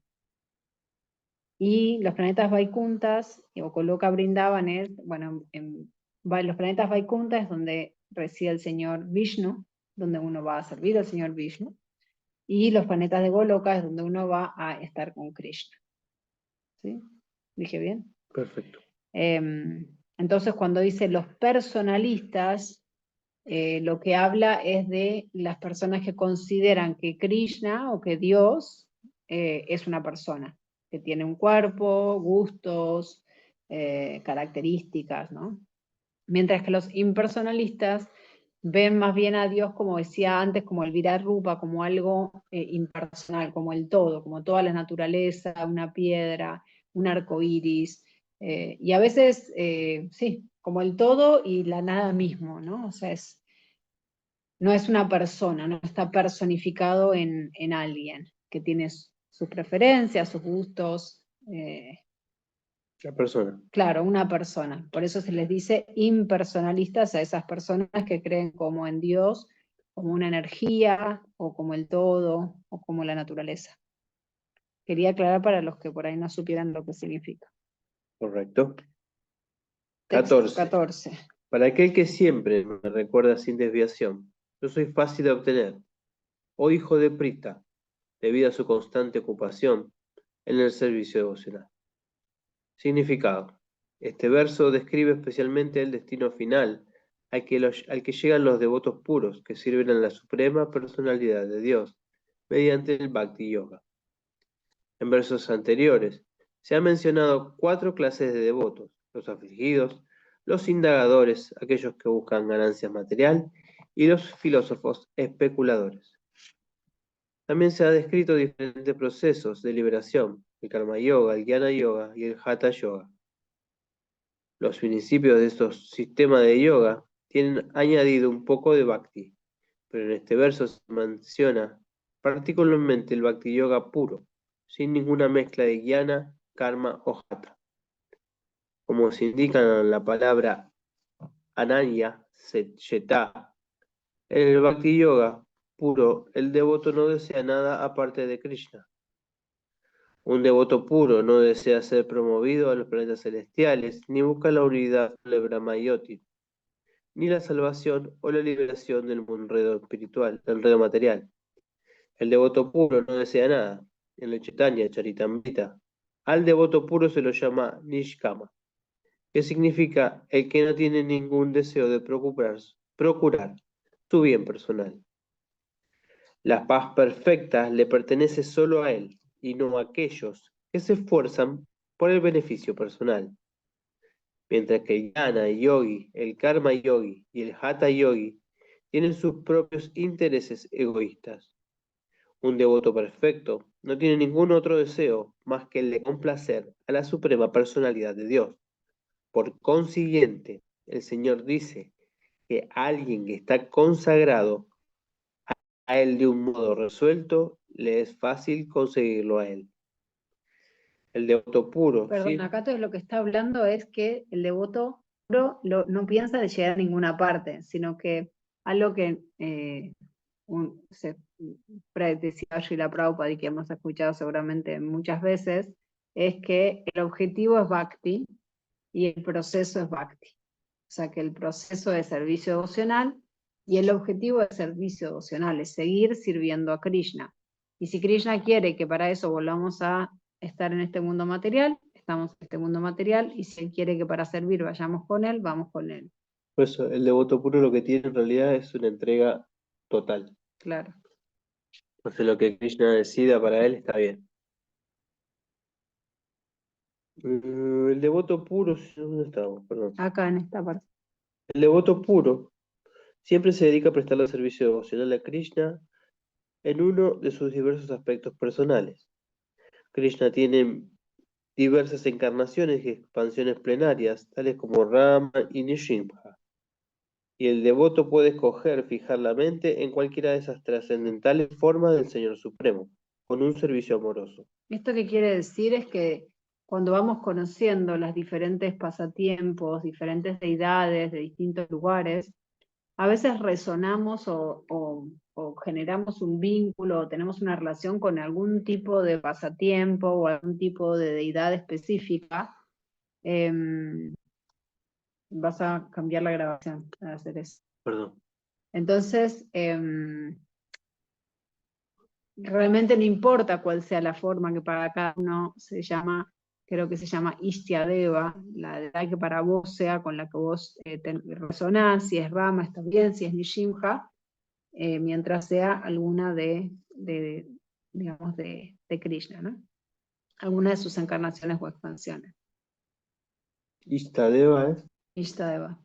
Y los planetas Vaikunthas o Goloka Vrindavan es, bueno, los planetas Vaikunthas es donde reside el Señor Vishnu, donde uno va a servir al Señor Vishnu. Y los planetas de Goloka es donde uno va a estar con Krishna. ¿Sí? ¿Dije bien? Perfecto. Entonces, cuando dice los personalistas, lo que habla es de las personas que consideran que Krishna o que Dios es una persona, que tiene un cuerpo, gustos, características, ¿no? Mientras que los impersonalistas ven más bien a Dios, como decía antes, como el Virarupa, como algo impersonal, como el todo, como toda la naturaleza, una piedra, un arco iris, y a veces, sí, como el todo y la nada mismo, ¿no? O sea, no es una persona, no está personificado en alguien que tiene sus preferencias, sus gustos. La persona. Claro, una persona. Por eso se les dice impersonalistas a esas personas que creen como en Dios, como una energía, o como el todo, o como la naturaleza. Quería aclarar para los que por ahí no supieran lo que significa. Correcto. Texto 14. 14. Para aquel que siempre me recuerda sin desviación, yo soy fácil de obtener. Oh hijo de Prita, debido a su constante ocupación en el servicio devocional. Significado. Este verso describe especialmente el destino final al que llegan los devotos puros que sirven a la suprema personalidad de Dios mediante el Bhakti Yoga. En versos anteriores se han mencionado 4 clases de devotos: los afligidos, los indagadores, aquellos que buscan ganancias material, y los filósofos especuladores. También se han descrito diferentes procesos de liberación: el Karma Yoga, el Jnana Yoga y el Hatha Yoga. Los principios de estos sistemas de yoga tienen añadido un poco de bhakti, pero en este verso se menciona particularmente el bhakti yoga puro, sin ninguna mezcla de jnana, karma o hatha. Como se indica en la palabra ananya secheta, en el bhakti yoga puro el devoto no desea nada aparte de Krishna. Un devoto puro no desea ser promovido a los planetas celestiales, ni busca la unidad del Brahmayoti, ni la salvación o la liberación del enredo espiritual, del enredo material. El devoto puro no desea nada. En el Chaitanya Charitamrita Al devoto puro se lo llama Nishkama, que significa el que no tiene ningún deseo de procurar su bien personal. La paz perfecta le pertenece solo a él y no a aquellos que se esfuerzan por el beneficio personal. Mientras que el Jnana Yogi, el Karma Yogi y el Hatha Yogi tienen sus propios intereses egoístas. Un devoto perfecto no tiene ningún otro deseo más que el de complacer a la suprema personalidad de Dios. Por consiguiente, el Señor dice que alguien que está consagrado a Él de un modo resuelto, le es fácil conseguirlo a Él. El devoto puro, Perdón, ¿sí? acá todo lo que está hablando es que el devoto puro no piensa de llegar a ninguna parte, sino que algo que decía Srila Prabhupada y que hemos escuchado seguramente muchas veces, es que el objetivo es Bhakti y el proceso es Bhakti. O sea que el proceso es servicio devocional y el objetivo del servicio devocional es seguir sirviendo a Krishna. Y si Krishna quiere que para eso volvamos a estar en este mundo material, estamos en este mundo material, y si Él quiere que para servir vayamos con Él, vamos con Él. Por eso, el devoto puro lo que tiene en realidad es una entrega total. Claro. Entonces lo que Krishna decida para él está bien. El devoto puro, ¿dónde estamos? Perdón. Acá en esta parte. El devoto puro siempre se dedica a prestarle servicio devocional a Krishna en uno de sus diversos aspectos personales. Krishna tiene diversas encarnaciones y expansiones plenarias, tales como Rama y Nrsimha. Y el devoto puede escoger fijar la mente en cualquiera de esas trascendentales formas del Señor Supremo, con un servicio amoroso. Esto que quiere decir es que cuando vamos conociendo los diferentes pasatiempos, diferentes deidades de distintos lugares, a veces resonamos o generamos un vínculo o tenemos una relación con algún tipo de pasatiempo o algún tipo de deidad específica. Vas a cambiar la grabación para hacer eso. Perdón. Entonces, realmente no importa cuál sea la forma que para cada uno se llama, creo que se llama Istiadeva, la edad que para vos sea con la que vos resonás, si es Rama está bien, si es Nishimha, mientras sea alguna digamos, de Krishna, ¿no? Alguna de sus encarnaciones o expansiones. Istadeva es. Ishtadeva.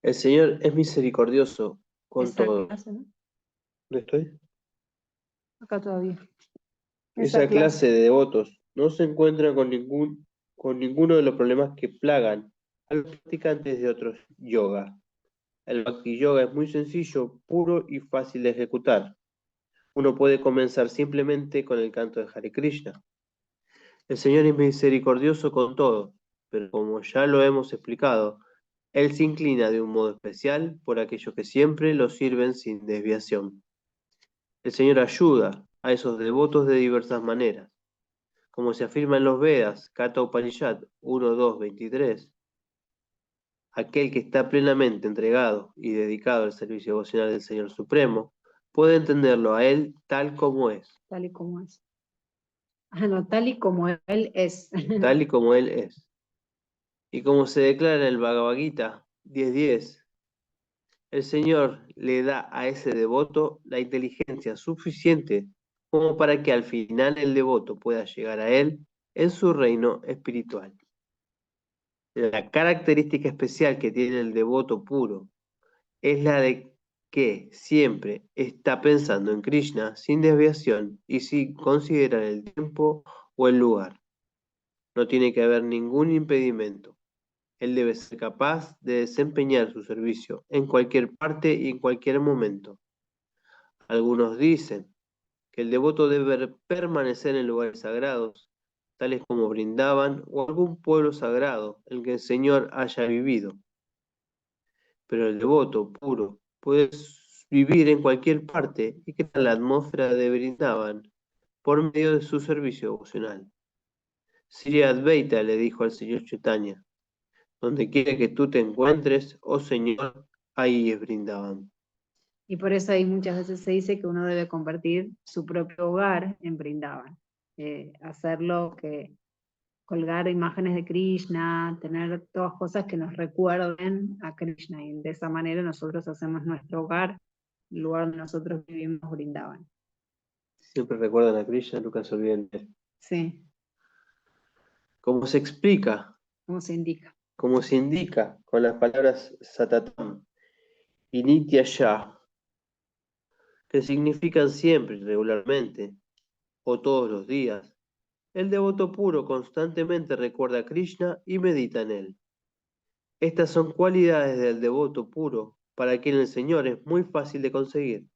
El Señor es misericordioso con Esa todos. clase, ¿no? ¿Dónde estoy? Acá todavía. Esa clase de devotos no se encuentra con ninguno de los problemas que plagan a los practicantes de otros yoga. El Bhakti Yoga es muy sencillo, puro y fácil de ejecutar. Uno puede comenzar simplemente con el canto de Hare Krishna. El Señor es misericordioso con todo, pero como ya lo hemos explicado, Él se inclina de un modo especial por aquellos que siempre lo sirven sin desviación. El Señor ayuda a esos devotos de diversas maneras. Como se afirma en los Vedas, Katha Upanishad 1.2.23, aquel que está plenamente entregado y dedicado al servicio devocional del Señor Supremo, puede entenderlo a Él tal como es. Tal y como es. Ah, no, tal y como Él es. Tal y como Él es. Y como se declara en el Bhagavad Gita 10.10, el Señor le da a ese devoto la inteligencia suficiente como para que al final el devoto pueda llegar a Él en su reino espiritual. La característica especial que tiene el devoto puro es la de que siempre está pensando en Krishna sin desviación y sin considerar el tiempo o el lugar. No tiene que haber ningún impedimento. Él debe ser capaz de desempeñar su servicio en cualquier parte y en cualquier momento. Algunos dicen que el devoto debe permanecer en lugares sagrados, tales como Brindavan o algún pueblo sagrado en que el Señor haya vivido. Pero el devoto puro puede vivir en cualquier parte y crear la atmósfera de Brindavan por medio de su servicio devocional. Sri Advaita le dijo al Señor Chaitanya: donde quiera que tú te encuentres, oh Señor, ahí es Brindavan. Y por eso ahí muchas veces se dice que uno debe convertir su propio hogar en Brindavan. hacerlo, que colgar imágenes de Krishna, tener todas cosas que nos recuerden a Krishna, y de esa manera nosotros hacemos nuestro hogar, el lugar donde nosotros vivimos, Vrindavan. Siempre recuerdan a Krishna, nunca se olviden de él. Sí, ¿Cómo se explica? como se indica. Como se indica con las palabras Satatam y Nityasha, que significan siempre y regularmente, o todos los días. El devoto puro constantemente recuerda a Krishna y medita en él. Estas son cualidades del devoto puro, para quien el Señor es muy fácil de conseguir.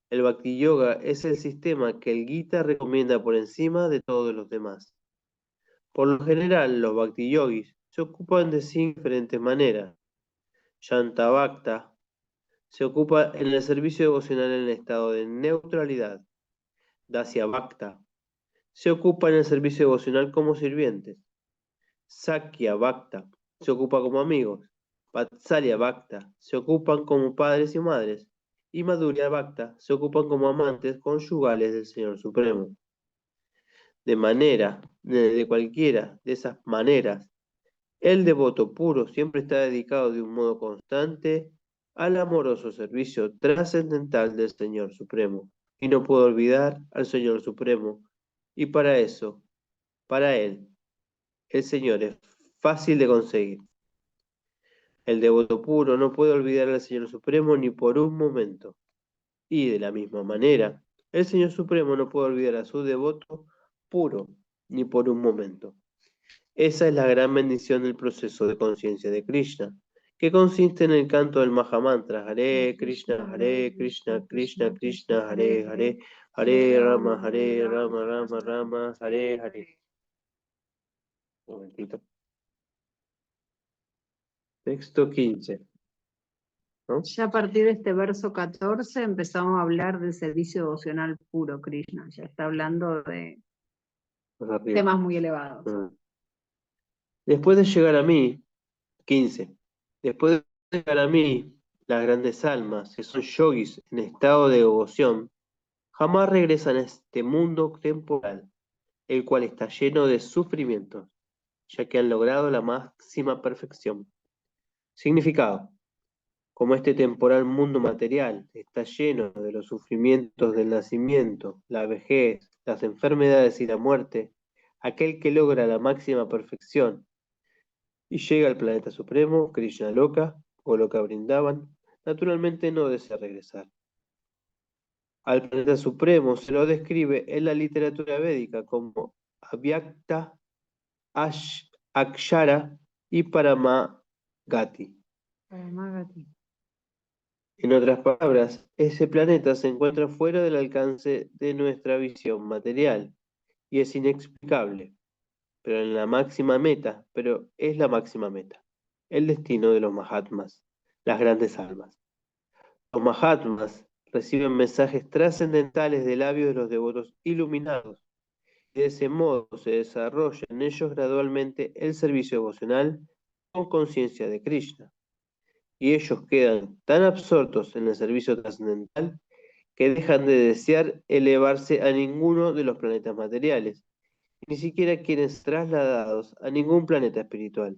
El Bhakti Yoga es el sistema que el Gita recomienda por encima de todos los demás. Por lo general, los Bhakti Yogis se ocupan de sí diferentes maneras. Shanta Bhakta se ocupa en el servicio devocional en el estado de neutralidad. Dasya Bhakta se ocupa en el servicio devocional como sirvientes. Sakya Bhakta se ocupa como amigos. Vatsalya Bhakta se ocupan como padres y madres. Y Madhurya Bhakta se ocupan como amantes conyugales del Señor Supremo. De cualquiera de esas maneras, el devoto puro siempre está dedicado de un modo constante al amoroso servicio trascendental del Señor Supremo, y no puede olvidar al Señor Supremo, y para eso, para él, el Señor es fácil de conseguir. El devoto puro no puede olvidar al Señor Supremo ni por un momento, y de la misma manera, el Señor Supremo no puede olvidar a su devoto puro ni por un momento. Esa es la gran bendición del proceso de conciencia de Krishna, que consiste en el canto del Mahamantra, Hare Krishna, Krishna Krishna, Hare Hare, Hare Rama, Rama Rama, Hare Hare. Un momentito. Texto 15. ¿No? Ya a partir de este verso 14 empezamos a hablar del servicio devocional puro, Krishna. Ya está hablando de temas muy elevados. Después de llegar a mí, 15. Después de llegar a mí, las grandes almas, que son yogis en estado de devoción, jamás regresan a este mundo temporal, el cual está lleno de sufrimientos, ya que han logrado la máxima perfección. Significado: como este temporal mundo material está lleno de los sufrimientos del nacimiento, la vejez, las enfermedades y la muerte, aquel que logra la máxima perfección y llega al planeta supremo, Krishna Loka, o Loka Vrindavan, naturalmente no desea regresar. Al planeta supremo se lo describe en la literatura védica como Avyakta, Akshara y Paramagati. En otras palabras, ese planeta se encuentra fuera del alcance de nuestra visión material y es inexplicable, pero es la máxima meta, el destino de los Mahatmas, las grandes almas. Los Mahatmas reciben mensajes trascendentales de labios de los devotos iluminados, y de ese modo se desarrolla en ellos gradualmente el servicio devocional con conciencia de Krishna, y ellos quedan tan absortos en el servicio trascendental que dejan de desear elevarse a ninguno de los planetas materiales, ni siquiera quieren ser trasladados a ningún planeta espiritual.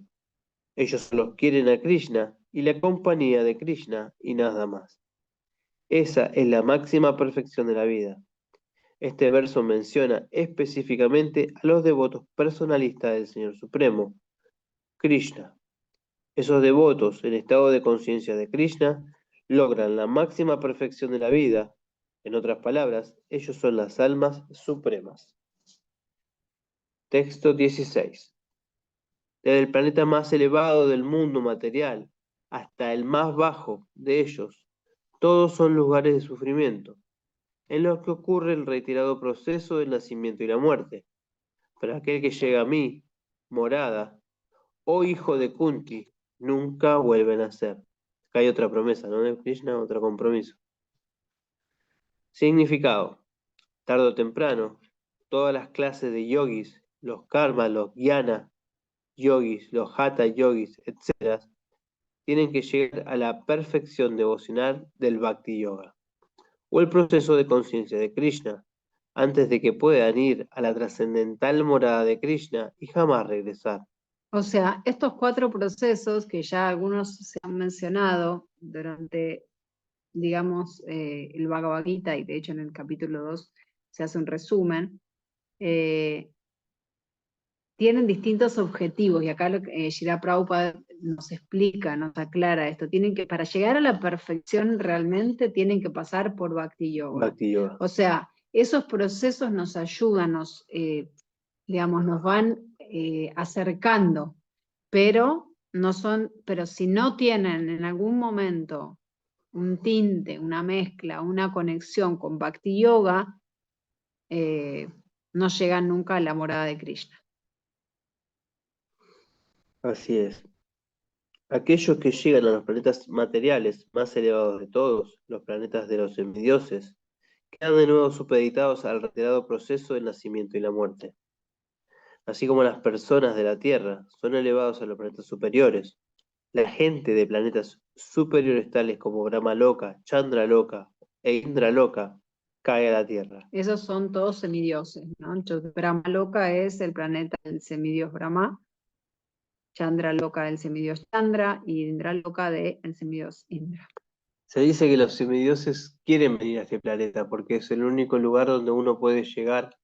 Ellos solo quieren a Krishna y la compañía de Krishna y nada más. Esa es la máxima perfección de la vida. Este verso menciona específicamente a los devotos personalistas del Señor Supremo, Krishna. Esos devotos en estado de conciencia de Krishna logran la máxima perfección de la vida. En otras palabras, ellos son las almas supremas. Texto 16. Desde el planeta más elevado del mundo material hasta el más bajo de ellos, todos son lugares de sufrimiento, en los que ocurre el reiterado proceso del nacimiento y la muerte. Pero aquel que llega a mí, morada, oh hijo de Kunti, nunca vuelve a nacer. Acá hay otra promesa, ¿no? De Krishna, otro compromiso. Significado: tarde o temprano, todas las clases de yogis, los karmas, los jnana yogis, los hatha yogis, etc., tienen que llegar a la perfección devocional del Bhakti Yoga, o el proceso de conciencia de Krishna, antes de que puedan ir a la trascendental morada de Krishna y jamás regresar. O sea, estos 4 procesos que ya algunos se han mencionado durante, digamos, el Bhagavad Gita, y de hecho en el capítulo 2 se hace un resumen, tienen distintos objetivos, y acá Srila Prabhupada nos explica, nos aclara esto. Para llegar a la perfección realmente tienen que pasar por Bhakti Yoga. Bhakti Yoga. O sea, esos procesos nos ayudan, digamos, nos van acercando, pero si no tienen en algún momento un tinte, una mezcla, una conexión con Bhakti Yoga, no llegan nunca a la morada de Krishna. Así es. Aquellos que llegan a los planetas materiales más elevados de todos, los planetas de los semidioses, quedan de nuevo supeditados al reiterado proceso del nacimiento y la muerte. Así como las personas de la Tierra son elevados a los planetas superiores, la gente de planetas superiores tales como Brahma Loka, Chandra Loka e Indra Loka cae a la Tierra. Esos son todos semidioses, ¿no? Entonces, Brahma Loka es el planeta del semidios Brahma, Chandra Loka del semidios Chandra y Indra Loka del semidios Indra. Se dice que los semidioses quieren venir a este planeta porque es el único lugar donde uno puede llegar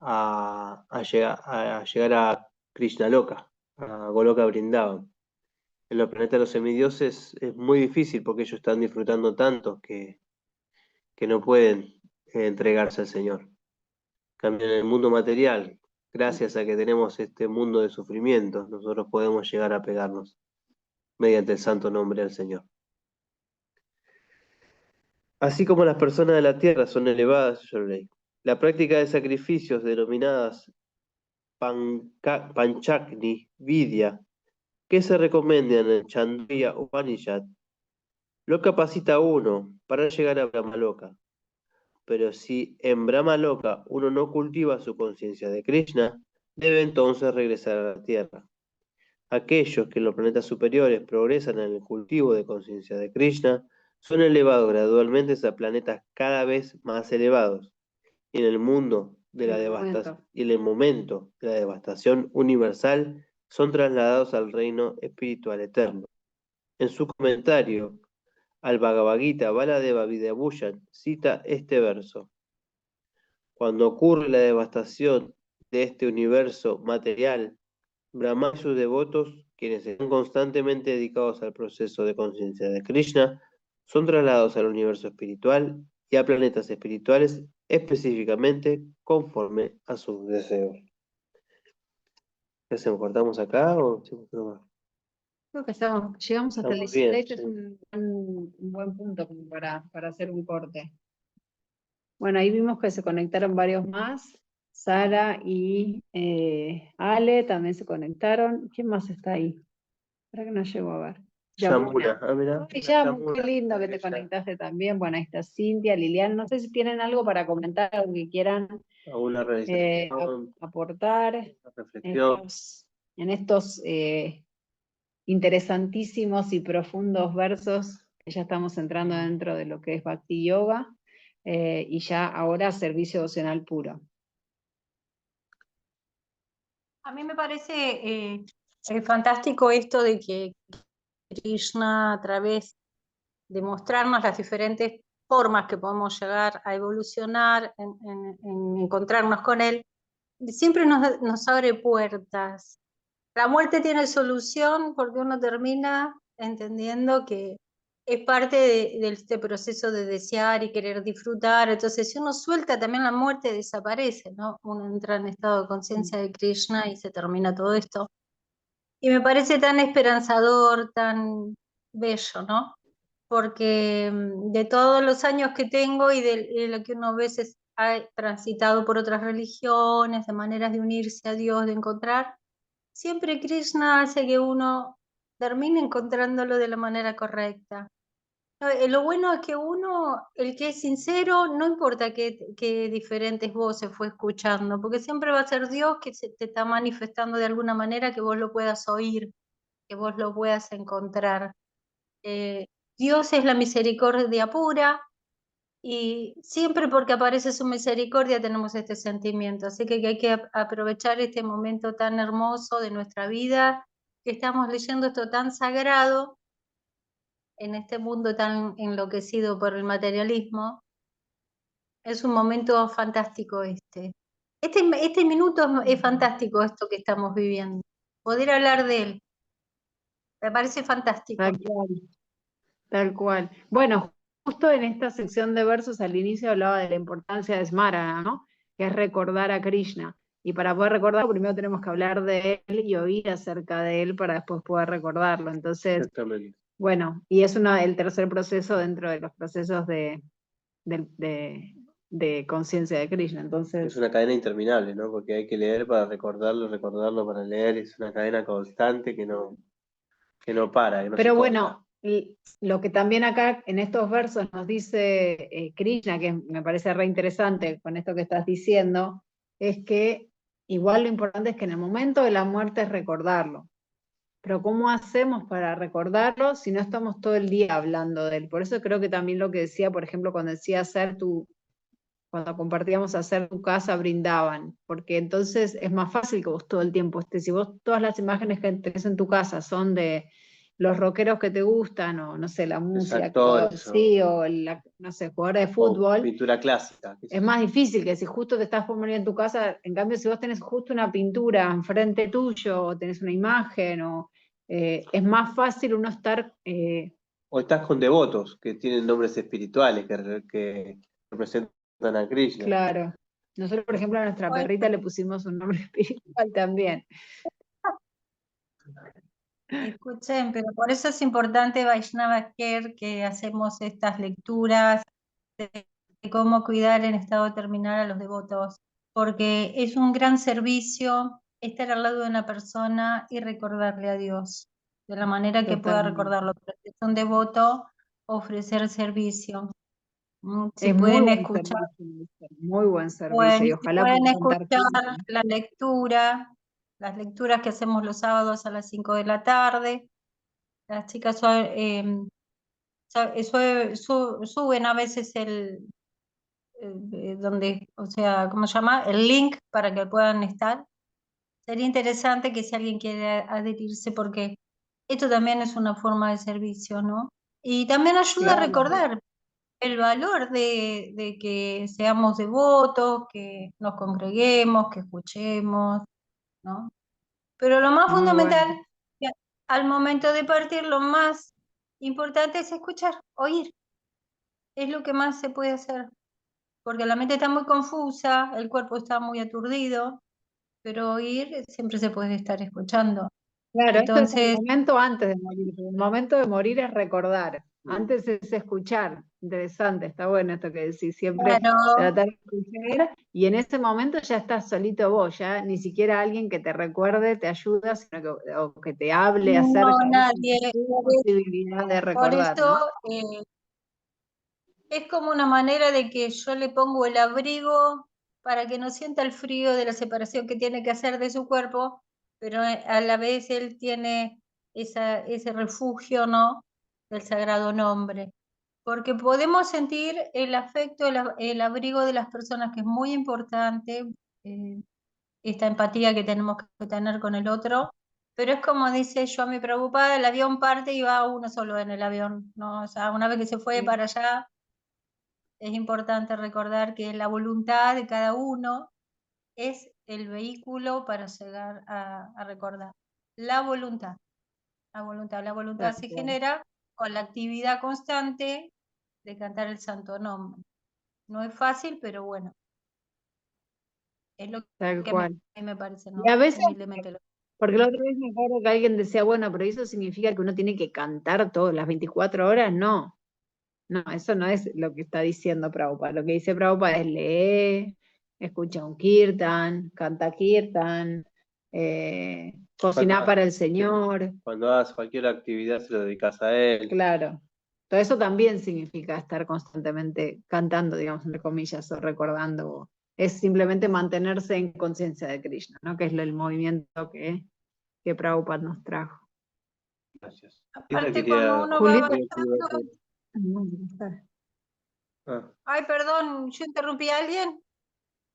a llegar a Krishna Loka, a Goloka Vrindavan. En los planetas de los semidioses es muy difícil porque ellos están disfrutando tanto que no pueden entregarse al Señor. También en el mundo material, gracias a que tenemos este mundo de sufrimiento, nosotros podemos llegar a pegarnos mediante el santo nombre del Señor. Así como las personas de la tierra son elevadas, la práctica de sacrificios denominadas Panchakni Vidya, que se recomiendan en Chandogya Upanishad, lo capacita a uno para llegar a Brahmaloka. Pero si en Brahmaloka uno no cultiva su conciencia de Krishna, debe entonces regresar a la tierra. Aquellos que en los planetas superiores progresan en el cultivo de conciencia de Krishna son elevados gradualmente a planetas cada vez más elevados. Y en el mundo de la devastación y en el momento de la devastación universal son trasladados al reino espiritual eterno. En su comentario al Bhagavad Gita, Baladeva Vidyabhushan cita este verso: cuando ocurre la devastación de este universo material, Brahma y sus devotos, quienes están constantemente dedicados al proceso de conciencia de Krishna, son trasladados al universo espiritual y a planetas espirituales específicamente conforme a sus deseos. ¿Qué hacemos? ¿Cortamos acá o hacemos uno más? Creo que llegamos hasta el Estamos bien, 17, sí. es un buen punto como para hacer un corte. Bueno, ahí vimos que se conectaron varios más. Sara y Ale también se conectaron. ¿Quién más está ahí? Para que no llego a ver. Yamuna, mira. Ay, Yamu, qué lindo que te conectaste también. Bueno, ahí está Cintia, Liliana. No sé si tienen algo para comentar, algo que quieran Alguna realización, aportar una reflexión. en estos interesantísimos y profundos versos que ya estamos entrando dentro de lo que es Bhakti Yoga y ya ahora servicio devocional puro. A mí me parece fantástico esto de que Krishna, a través de mostrarnos las diferentes formas que podemos llegar a evolucionar, en encontrarnos con él, siempre nos abre puertas. La muerte tiene solución porque uno termina entendiendo que es parte de este proceso de desear y querer disfrutar. Entonces, si uno suelta también la muerte, desaparece, ¿no? Uno entra en estado de conciencia de Krishna y se termina todo esto. Y me parece tan esperanzador, tan bello, ¿no? Porque de todos los años que tengo y de lo que uno a veces ha transitado por otras religiones, de maneras de unirse a Dios, de encontrar, siempre Krishna hace que uno termine encontrándolo de la manera correcta. Lo bueno es que uno, el que es sincero, no importa qué diferentes voces fue escuchando, porque siempre va a ser Dios que te está manifestando de alguna manera que vos lo puedas oír, que vos lo puedas encontrar. Dios es la misericordia pura, Y siempre porque aparece su misericordia tenemos este sentimiento, así que hay que aprovechar este momento tan hermoso de nuestra vida, que estamos leyendo esto tan sagrado, en este mundo tan enloquecido por el materialismo. Es un momento fantástico este. Este minuto es fantástico esto que estamos viviendo. Poder hablar de él. Me parece fantástico. Tal cual. Tal cual. Bueno, justo en esta sección de versos al inicio hablaba de la importancia de Smara, ¿no? Que es recordar a Krishna. Y para poder recordarlo, primero tenemos que hablar de él y oír acerca de él para después poder recordarlo. Entonces, Exactamente. bueno, y es el tercer proceso dentro de los procesos de conciencia de Krishna. Es Entonces, una cadena interminable, ¿no? Porque hay que leer para recordarlo, recordarlo para leer. Es una cadena constante que no para, que no se pero corta. bueno, lo que también acá en estos versos nos dice Krishna, que me parece re interesante con esto que estás diciendo, es que igual lo importante es que en el momento de la muerte es recordarlo. Pero ¿cómo hacemos para recordarlo si no estamos todo el día hablando de él? Por eso creo que también lo que decía, por ejemplo, cuando decía cuando compartíamos hacer tu casa, brindaban, porque entonces es más fácil que vos todo el tiempo estés. Si vos todas las imágenes que tenés en tu casa son de los rockeros que te gustan, o no sé, la música, Actores sí, o no sé, jugadores de fútbol, pintura clásica. es más difícil que si justo te estás por morir en tu casa. En cambio, si vos tenés justo una pintura enfrente tuyo, o tenés una imagen, es más fácil uno estar... O estás con devotos que tienen nombres espirituales que representan a Krishna. Claro. Nosotros, por ejemplo, a nuestra Bueno, perrita le pusimos un nombre espiritual también. escuchen, pero por eso es importante Vaishnava Care, que hacemos estas lecturas de cómo cuidar en estado terminal a los devotos, porque es un gran servicio estar al lado de una persona y recordarle a Dios, de la manera que pueda Totalmente. recordarlo. Pero si es un devoto, ofrecer servicio. Si Es muy pueden buen escuchar, servicio, muy buen servicio, bueno, y si ojalá pueden puedan cantar escuchar la lectura, las lecturas que hacemos los sábados a las 5 de la tarde. Las chicas suben a veces donde, o sea, ¿cómo se llama? El link para que puedan estar. Sería interesante que si alguien quiere adherirse, porque esto también es una forma de servicio, ¿no? Y también ayuda a Claro. recordar el valor de que seamos devotos, que nos congreguemos, que escuchemos, ¿no? Pero lo más Muy fundamental, bueno. que al momento de partir, lo más importante es escuchar, oír. Es lo que más se puede hacer, porque la mente está muy confusa, el cuerpo está muy aturdido, pero oír siempre se puede estar escuchando. Claro, esto es el Entonces, momento antes de morir. El momento de morir es recordar. Antes es escuchar. Interesante, está bueno esto que decís. Siempre claro, tratar de escuchar, y en ese momento ya estás solito vos, ya ni siquiera alguien que te recuerde te ayuda, sino o que te hable no acerca de nadie. tu posibilidad de Por recordar, esto ¿no? es como una manera de que yo le pongo el abrigo para que no sienta el frío de la separación que tiene que hacer de su cuerpo, pero a la vez él tiene ese refugio, ¿no? Del sagrado nombre. Porque podemos sentir el afecto, el abrigo de las personas, que es muy importante, eh, esta empatía que tenemos que tener con el otro, pero es como dice Swami Prabhupada, el avión parte y va uno solo en el avión, ¿no? O sea, una vez que se fue para allá, es importante recordar que la voluntad de cada uno es el vehículo para llegar a recordar. La voluntad, la voluntad Tal se cual. genera con la actividad constante de cantar el santo nombre. No es fácil, pero bueno, es lo Tal que a mí cual. me parece, Y ¿no? a veces, Humildemente. porque la otra vez me acuerdo que alguien decía, bueno, pero eso significa que uno tiene que cantar todas las 24 horas. No, no, eso no es lo que está diciendo Prabhupada. Lo que dice Prabhupada es lee, escucha un kirtan, canta kirtan, cocina para el Señor. Cuando hagas cualquier actividad se lo dedicas a él. Claro. Todo eso también significa estar constantemente cantando, digamos, entre comillas, o recordando. Es simplemente mantenerse en conciencia de Krishna, ¿no? Que es el movimiento que Prabhupada nos trajo. Gracias. Aparte, cuando uno va Juli, bajando, Ay, perdón, ¿yo interrumpí a alguien?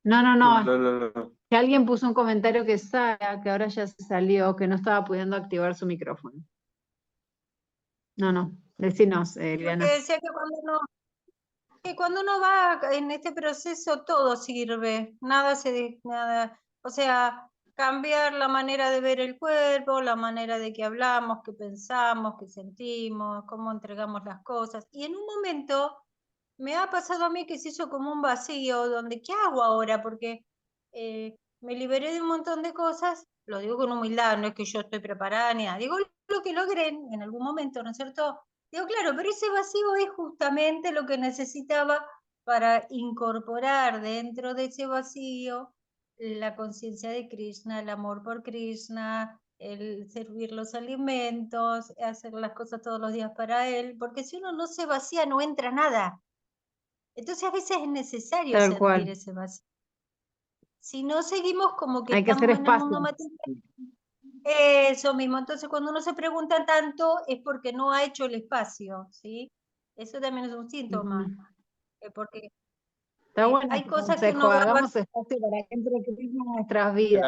No, no, No, no. no, no, no. Que alguien puso un comentario que Sara, que ahora ya se salió, que no estaba pudiendo activar su micrófono. No, no. Decinos, Yo Eliana. que decía que cuando uno va en este proceso todo sirve, nada, o sea, cambiar la manera de ver el cuerpo, la manera de que hablamos, que pensamos, que sentimos, cómo entregamos las cosas. Y en un momento me ha pasado a mí que se hizo como un vacío, donde, ¿qué hago ahora? Porque me liberé de un montón de cosas, lo digo con humildad, no es que yo estoy preparada ni nada, digo lo que logren en algún momento, ¿no es cierto? Digo, claro, pero ese vacío es justamente lo que necesitaba para incorporar dentro de ese vacío la conciencia de Krishna, el amor por Krishna, el servir los alimentos, hacer las cosas todos los días para él, porque si uno no se vacía no entra nada. Entonces a veces es necesario Tal sentir cual. ese vacío. Si no seguimos como que Hay que hacer estamos en el mundo espacio. material, eso mismo. Entonces cuando uno se pregunta tanto es porque no ha hecho el espacio, ¿sí? Eso también es un síntoma, Ujú. porque Está bueno hay ese cosas que consejo. uno va Hagamos espacio para que entre Cristo en nuestras vidas. En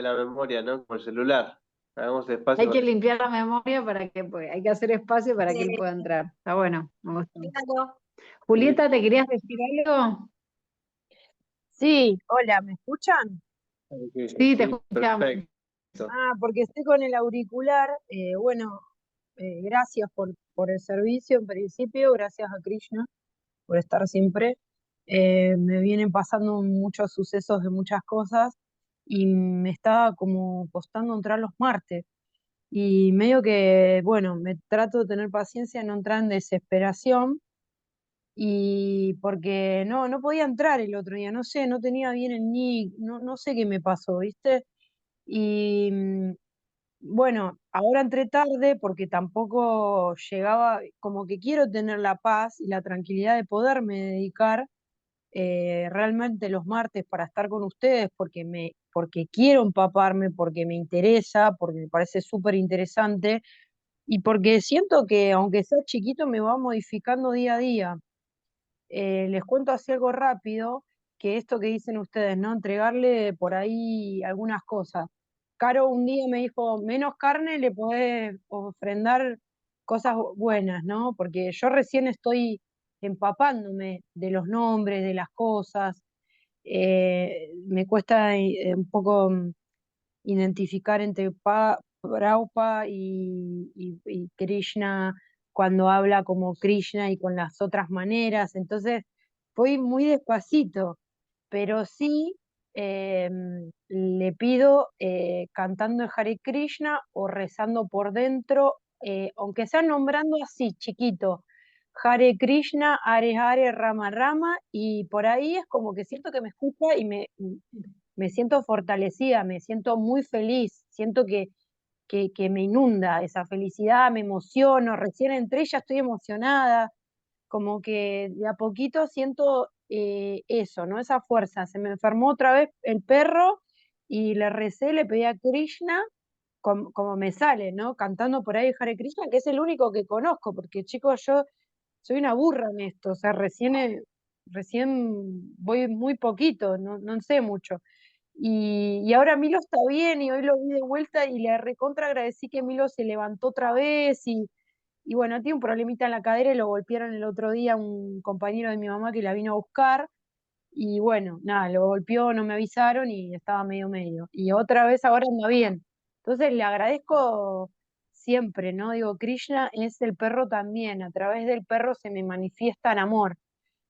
la memoria, ¿no? Como el celular. Hagamos espacio Hay que para... limpiar la memoria para que, pues, hay que hacer espacio para que él pueda guardando. entrar. Está bueno, me gustó. Claro. Sí, Julieta, ¿te querías decir algo? Sí, hola, ¿me escuchan? Sí, te sí, escuchamos. perfecto. Porque estoy con el auricular. Bueno, gracias por el servicio en principio, gracias a Krishna por estar siempre. Me vienen pasando muchos sucesos de muchas cosas y me está como costando entrar los martes. Y medio que, bueno, me trato de tener paciencia, no entrar en desesperación. Y porque no podía entrar el otro día, no sé, no tenía bien el nick, no sé qué me pasó, ¿viste? Y bueno, ahora entré tarde porque tampoco llegaba, como que quiero tener la paz y la tranquilidad de poderme dedicar realmente los martes para estar con ustedes, porque quiero empaparme, porque me interesa, porque me parece súper interesante y porque siento que aunque sea chiquito me va modificando día a día. Les cuento así algo rápido, que esto que dicen ustedes, ¿no? Entregarle por ahí algunas cosas. Caro un día me dijo, menos carne le podés ofrendar cosas buenas, ¿no? Porque yo recién estoy empapándome de los nombres, de las cosas. Me cuesta un poco identificar entre Prabhupada y Krishna cuando habla como Krishna y con las otras maneras. Entonces, voy muy despacito, pero sí le pido cantando el Hare Krishna o rezando por dentro, aunque sea nombrando así, chiquito. Hare Krishna, Hare Hare, Rama Rama, y por ahí es como que siento que me escucha y me siento fortalecida, me siento muy feliz, siento que me inunda esa felicidad, me emociono, recién entré y ya estoy emocionada, como que de a poquito siento eso, ¿no? Esa fuerza. Se me enfermó otra vez el perro y le recé, le pedí a Krishna, como me sale, ¿no? Cantando por ahí Hare Krishna, que es el único que conozco, porque chicos, yo soy una burra en esto, o sea, recién voy muy poquito, no sé mucho. Y ahora Milo está bien y hoy lo vi de vuelta y le recontra agradecí que Milo se levantó otra vez y bueno, tiene un problemita en la cadera y lo golpearon el otro día un compañero de mi mamá que la vino a buscar y bueno, nada, lo golpeó, no me avisaron y estaba medio. Y otra vez ahora anda bien. Entonces le agradezco siempre, ¿no? Digo, Krishna es el perro también, a través del perro se me manifiesta el amor.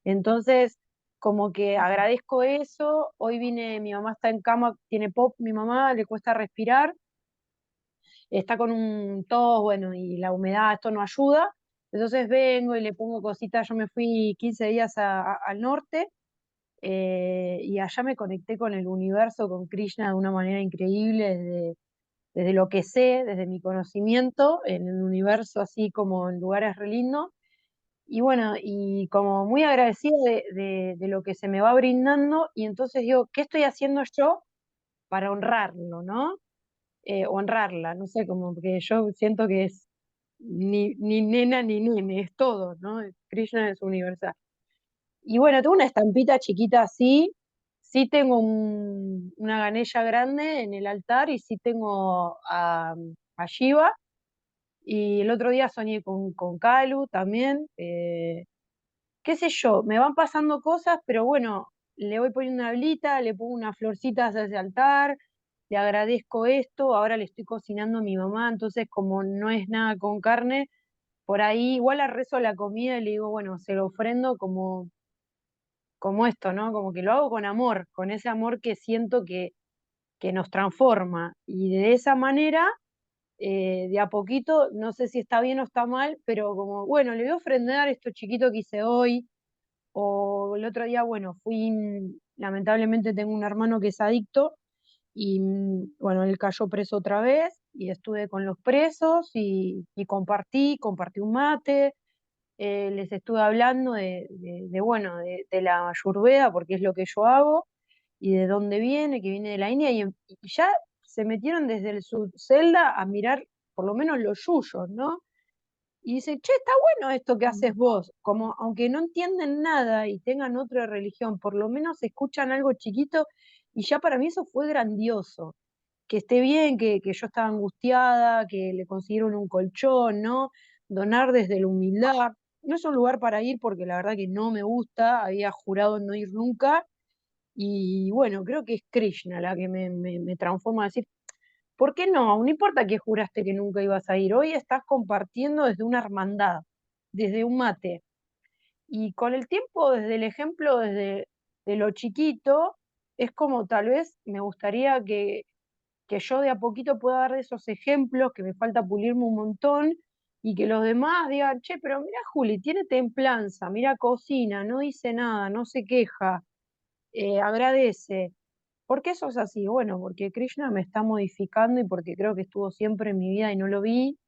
Entonces, como que agradezco eso. Hoy vine, mi mamá está en cama, tiene POP, mi mamá le cuesta respirar, está con un tos, bueno, y la humedad, esto no ayuda. Entonces vengo y le pongo cositas. Yo me fui 15 días al norte y allá me conecté con el universo, con Krishna de una manera increíble, desde lo que sé, desde mi conocimiento, en el universo, así como en lugares re lindos. Y bueno, y como muy agradecida de lo que se me va brindando, y entonces digo, ¿qué estoy haciendo yo para honrarlo, ¿no? Honrarla, no sé, como porque yo siento que es ni nena ni nene, es todo, ¿no? Krishna es universal. Y bueno, tengo una estampita chiquita así, sí tengo una ganella grande en el altar y sí tengo a Shiva. Y el otro día soñé con Kalu también. Qué sé yo, me van pasando cosas, pero bueno, le voy poniendo una velita, le pongo unas florcitas a ese altar, le agradezco esto, ahora le estoy cocinando a mi mamá, entonces como no es nada con carne, por ahí igual le rezo la comida y le digo, bueno, se lo ofrendo como esto, ¿no? Como que lo hago con amor, con ese amor que siento que nos transforma. Y de esa manera, de a poquito, no sé si está bien o está mal, pero como, bueno, le voy a ofrendar esto chiquito que hice hoy, o el otro día, bueno, lamentablemente tengo un hermano que es adicto y bueno, él cayó preso otra vez y estuve con los presos y compartí un mate, les estuve hablando bueno, de la Ayurveda, porque es lo que yo hago, y de dónde viene, que viene de la India, y ya se metieron desde su celda a mirar por lo menos los yuyos, ¿no? Y dice, che, está bueno esto que haces vos, como aunque no entienden nada y tengan otra religión, por lo menos escuchan algo chiquito y ya para mí eso fue grandioso. Que esté bien, que yo estaba angustiada, que le consiguieron un colchón, ¿no? Donar desde la humildad. No es un lugar para ir porque la verdad que no me gusta, había jurado no ir nunca. Y bueno, creo que es Krishna la que me transforma a decir, ¿por qué no? No importa que juraste que nunca ibas a ir. Hoy estás compartiendo desde una hermandad, desde un mate. Y con el tiempo, desde el ejemplo, desde de lo chiquito, es como tal vez me gustaría que yo de a poquito pueda dar esos ejemplos, que me falta pulirme un montón, y que los demás digan, che, pero mira Juli, tiene templanza, mira cocina, no dice nada, no se queja, agradece. ¿Por qué eso es así? Bueno, porque Krishna me está modificando y porque creo que estuvo siempre en mi vida y no lo vi,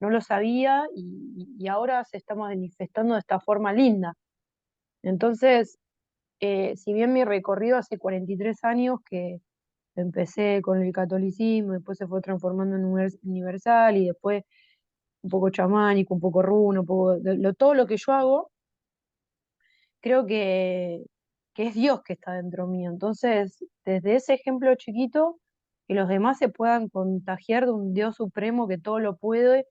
no lo sabía y ahora se está manifestando de esta forma linda. Entonces, si bien mi recorrido hace 43 años que empecé con el catolicismo, después se fue transformando en universal y después un poco chamánico, un poco runo, un poco todo lo que yo hago, creo que es Dios que está dentro mío. Entonces, desde ese ejemplo chiquito, que los demás se puedan contagiar de un Dios supremo que todo lo puede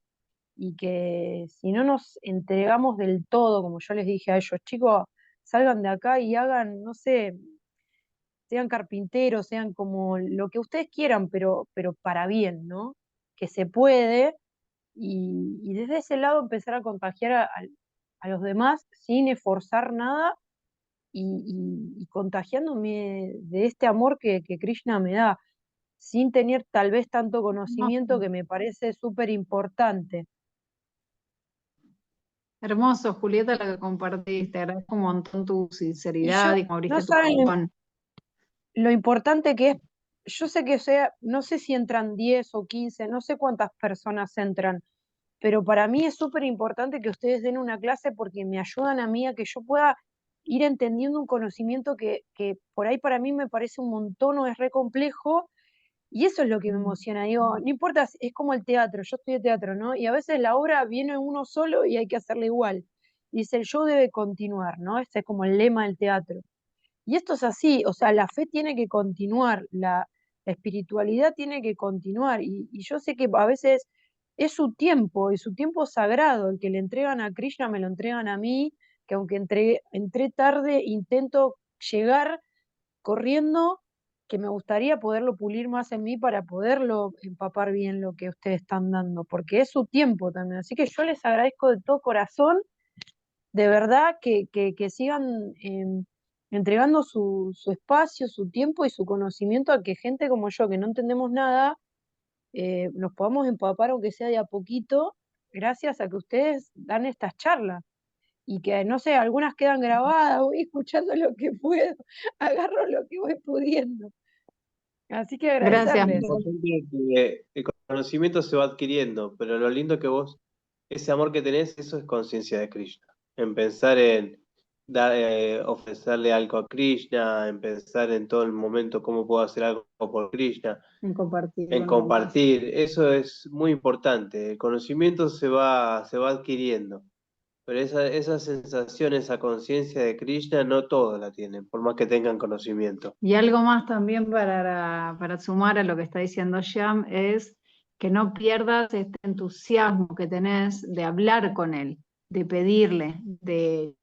y que si no nos entregamos del todo, como yo les dije a ellos, chicos, salgan de acá y hagan, no sé, sean carpinteros, sean como lo que ustedes quieran, pero para bien, ¿no? Que se puede y desde ese lado empezar a contagiar a los demás sin esforzar nada y contagiándome de este amor que Krishna me da, sin tener tal vez tanto conocimiento que me parece súper importante. Hermoso, Julieta, lo que compartiste. Agradezco un montón tu Y sinceridad y cómo no abriste tu saben corazón. lo importante que es, yo sé que sea, no sé si entran 10 o 15, no sé cuántas personas entran, pero para mí es súper importante que ustedes den una clase porque me ayudan a mí a que yo pueda ir entendiendo un conocimiento que por ahí para mí me parece un montón o es re complejo, y eso es lo que me emociona. Digo, no importa, es como el teatro, yo estudié teatro, ¿no? Y a veces la obra viene uno solo y hay que hacerla igual. Y dice, el show debe continuar, ¿no? Ese es como el lema del teatro. Y esto es así, o sea, la fe tiene que continuar, la espiritualidad tiene que continuar. Y yo sé que a veces es su tiempo, y su tiempo sagrado, el que le entregan a Krishna me lo entregan a mí, que aunque entré tarde, intento llegar corriendo, que me gustaría poderlo pulir más en mí para poderlo empapar bien lo que ustedes están dando, porque es su tiempo también. Así que yo les agradezco de todo corazón de verdad que sigan entregando su espacio, su tiempo y su conocimiento a que gente como yo, que no entendemos nada, nos podamos empapar, aunque sea de a poquito, gracias a que ustedes dan estas charlas. Y que, no sé, algunas quedan grabadas, voy escuchando lo que puedo, agarro lo que voy pudiendo. Así que Gracias. agradecerles. Que el conocimiento se va adquiriendo, pero lo lindo que vos, ese amor que tenés, eso es conciencia de Krishna. En pensar en dar, ofrecerle algo a Krishna, en pensar en todo el momento cómo puedo hacer algo por Krishna, En compartir en con los demás. compartir, eso es muy importante. El conocimiento se va adquiriendo. Pero esa sensación, esa conciencia de Krishna, no todos la tienen, por más que tengan conocimiento. Y algo más también para sumar a lo que está diciendo Shyam es que no pierdas este entusiasmo que tenés de hablar con él, de pedirle, de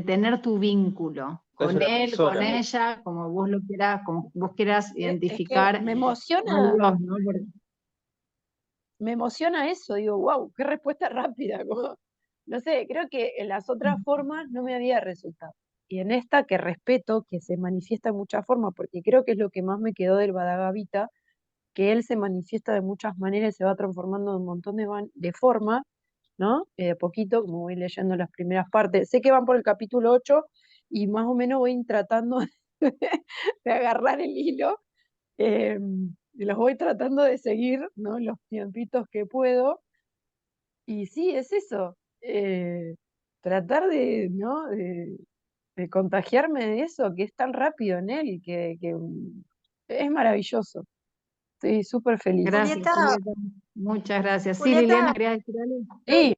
tener tu vínculo Es con una él, con persona. ella, como vos lo quieras, como vos quieras Es que identificar me a emociona, Dios, ¿no? me emociona eso, digo, wow, qué respuesta rápida, como, no sé, creo que en las otras formas no me había resultado. Y en esta que respeto, que se manifiesta en muchas formas, porque creo que es lo que más me quedó del Bhagavad Gita, que él se manifiesta de muchas maneras y se va transformando en un montón de formas, ¿no? De a poquito, como voy leyendo las primeras partes. Sé que van por el capítulo 8 y más o menos voy tratando de agarrar el hilo. Y los voy tratando de seguir, ¿no? Los tiempitos que puedo. Y sí, es eso. Tratar de, ¿no? De contagiarme de eso, que es tan rápido en él, que es maravilloso. Estoy súper feliz. Gracias, Julieta, Julieta. Muchas gracias. Sí, Liliana, Julieta, ¿querías decir algo? Sí,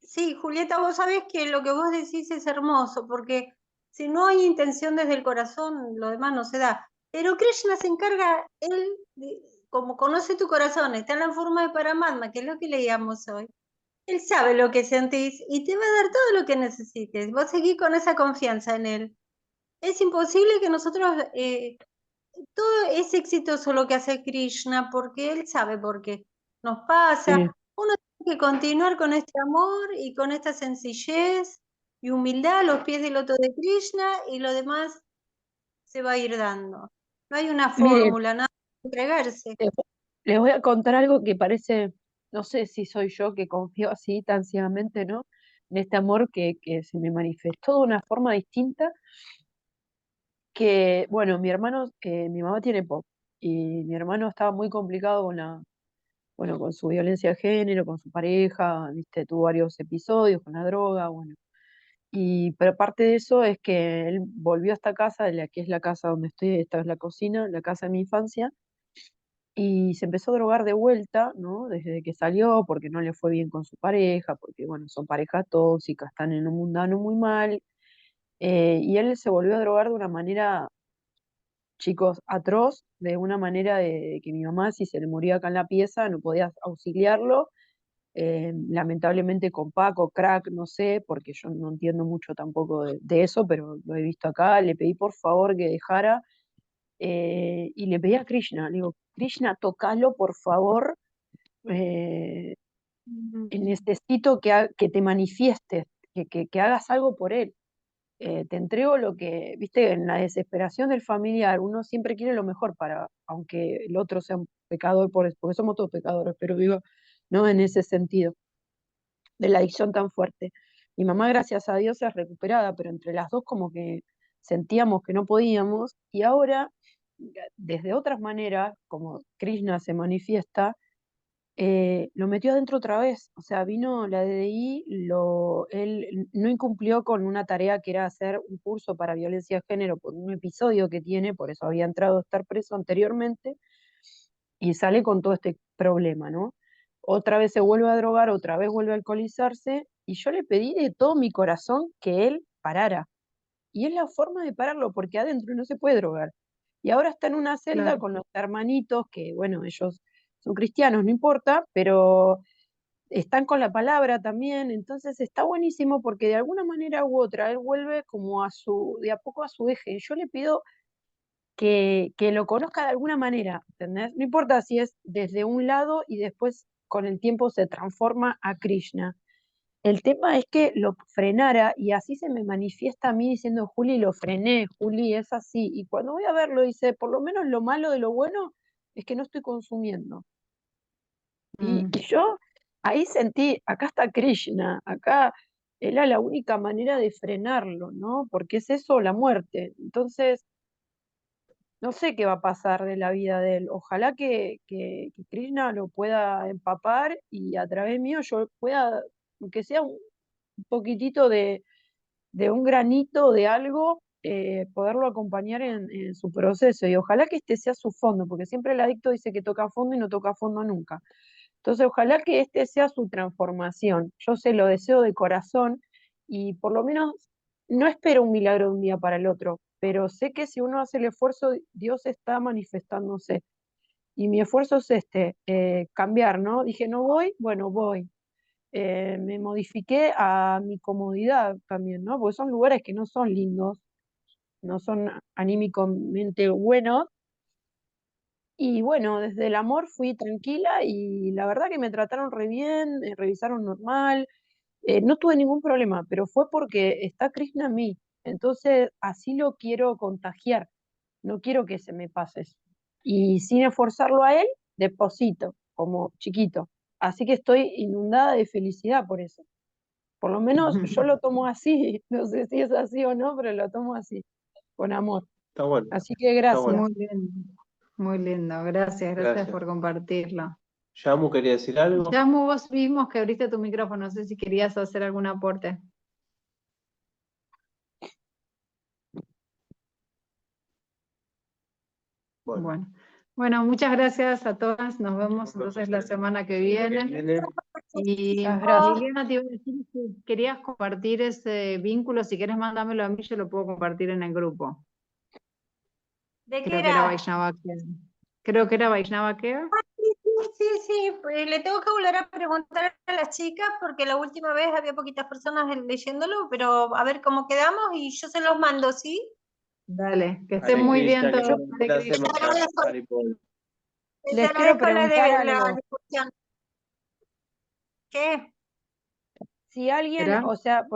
sí, Julieta, vos sabés que lo que vos decís es hermoso, porque si no hay intención desde el corazón, lo demás no se da. Pero Krishna se encarga, él, como conoce tu corazón, está en la forma de Paramatma, que es lo que leíamos hoy. Él sabe lo que sentís y te va a dar todo lo que necesites. Vos seguís con esa confianza en él. Es imposible que nosotros, todo es exitoso lo que hace Krishna, porque él sabe por qué nos sí. pasa. Uno tiene que continuar con este amor y con esta sencillez y humildad a los pies del loto de Krishna y lo demás se va a ir dando. No hay una Mire, fórmula, nada que entregarse. les les voy a contar algo que parece, no sé si soy yo que confío así tan ciegamente, ¿no? En este amor que se me manifestó de una forma distinta, que, bueno, mi hermano, mi mamá tiene POC, y mi hermano estaba muy complicado con bueno, con su violencia de género, con su pareja, viste, tuvo varios episodios con la droga, bueno. Pero parte de eso es que él volvió a esta casa, de la que es la casa donde estoy, esta es la cocina, la casa de mi infancia, y se empezó a drogar de vuelta, ¿no? Desde que salió, porque no le fue bien con su pareja, porque, bueno, son parejas tóxicas, están en un mundano muy mal, y él se volvió a drogar de una manera, chicos, atroz, de una manera de que mi mamá, si se le moría acá en la pieza, no podía auxiliarlo, lamentablemente con Paco, crack, no sé, porque yo no entiendo mucho tampoco de eso, pero lo he visto acá, le pedí por favor que dejara, y le pedí a Krishna, le digo, Krishna, tocalo por favor, eh, necesito que te manifiestes, que hagas algo por él. Te entrego lo que, viste, en la desesperación del familiar, uno siempre quiere lo mejor para, aunque el otro sea un pecador, porque somos todos pecadores, pero digo, no en ese sentido de la adicción tan fuerte. Mi mamá, gracias a Dios, es recuperada, pero entre las dos como que sentíamos que no podíamos, y ahora, desde otras maneras, como Krishna se manifiesta, lo metió adentro otra vez. O sea, vino la DDI, él no incumplió con una tarea que era hacer un curso para violencia de género por un episodio que tiene, por eso había entrado a estar preso anteriormente, y sale con todo este problema, ¿no? Otra vez se vuelve a drogar, otra vez vuelve a alcoholizarse, y yo le pedí de todo mi corazón que él parara. Y es la forma de pararlo, porque adentro no se puede drogar. Y ahora está en una celda Claro. con los hermanitos, que bueno, ellos son cristianos, no importa, pero están con la palabra también, entonces está buenísimo porque de alguna manera u otra él vuelve como de a poco a su eje. Yo le pido que lo conozca de alguna manera, ¿entendés? No importa si es desde un lado y después con el tiempo se transforma a Krishna. El tema es que lo frenara y así se me manifiesta a mí diciendo, Juli, lo frené, Juli, es así. Y cuando voy a verlo, dice, por lo menos lo malo de lo bueno es que no estoy consumiendo. Mm. Y yo ahí sentí, acá está Krishna, acá era la única manera de frenarlo, ¿no? Porque es eso, la muerte. Entonces, no sé qué va a pasar de la vida de él. Ojalá que Krishna lo pueda empapar y a través mío yo pueda, aunque sea un poquitito de un granito de algo, poderlo acompañar en su proceso. Y ojalá que este sea su fondo, porque siempre el adicto dice que toca fondo y no toca fondo nunca. Entonces, ojalá que este sea su transformación. Yo se lo deseo de corazón y por lo menos no espero un milagro de un día para el otro, pero sé que si uno hace el esfuerzo, Dios está manifestándose. Y mi esfuerzo es cambiar, ¿no? Dije, no voy, bueno, voy. Me modifiqué a mi comodidad también, ¿no? Porque son lugares que no son lindos, no son anímicamente buenos. Y bueno, desde el amor fui tranquila y la verdad que me trataron re bien, me revisaron normal, no tuve ningún problema, pero fue porque está Krishna en mí. Entonces, así lo quiero contagiar, no quiero que se me pase eso. Y sin esforzarlo a él, deposito, como chiquito. Así que estoy inundada de felicidad por eso. Por lo menos yo lo tomo así, no sé si es así o no, pero lo tomo así, con amor. Está bueno, Así que está gracias. bueno. Muy lindo, muy lindo. Gracias Gracias. por compartirlo. Yamu, ¿quería decir algo? Ya vos vimos que abriste tu micrófono, no sé si querías hacer algún aporte. Bueno, Bueno, muchas gracias a todas. Nos vemos nos entonces vemos la el semana que viene. viene. Y Muchas gracias. Liliana, te iba a decir si querías compartir ese vínculo, si quieres mandármelo a mí, yo lo puedo compartir en el grupo. ¿De qué Creo que era era? Vaishnava Care. Creo que era Vaishnava Care. Sí, pues le tengo que volver a preguntar a las chicas porque la última vez había poquitas personas leyéndolo, pero a ver cómo quedamos y yo se los mando, ¿sí? Dale, que Hare estén muy bien Krishna, que todos. tengan Hare buena Krishna. semana. Haribol. Les Les quiero agradezco preguntar la algo. discusión. ¿Qué? Si alguien, ¿Será? o sea,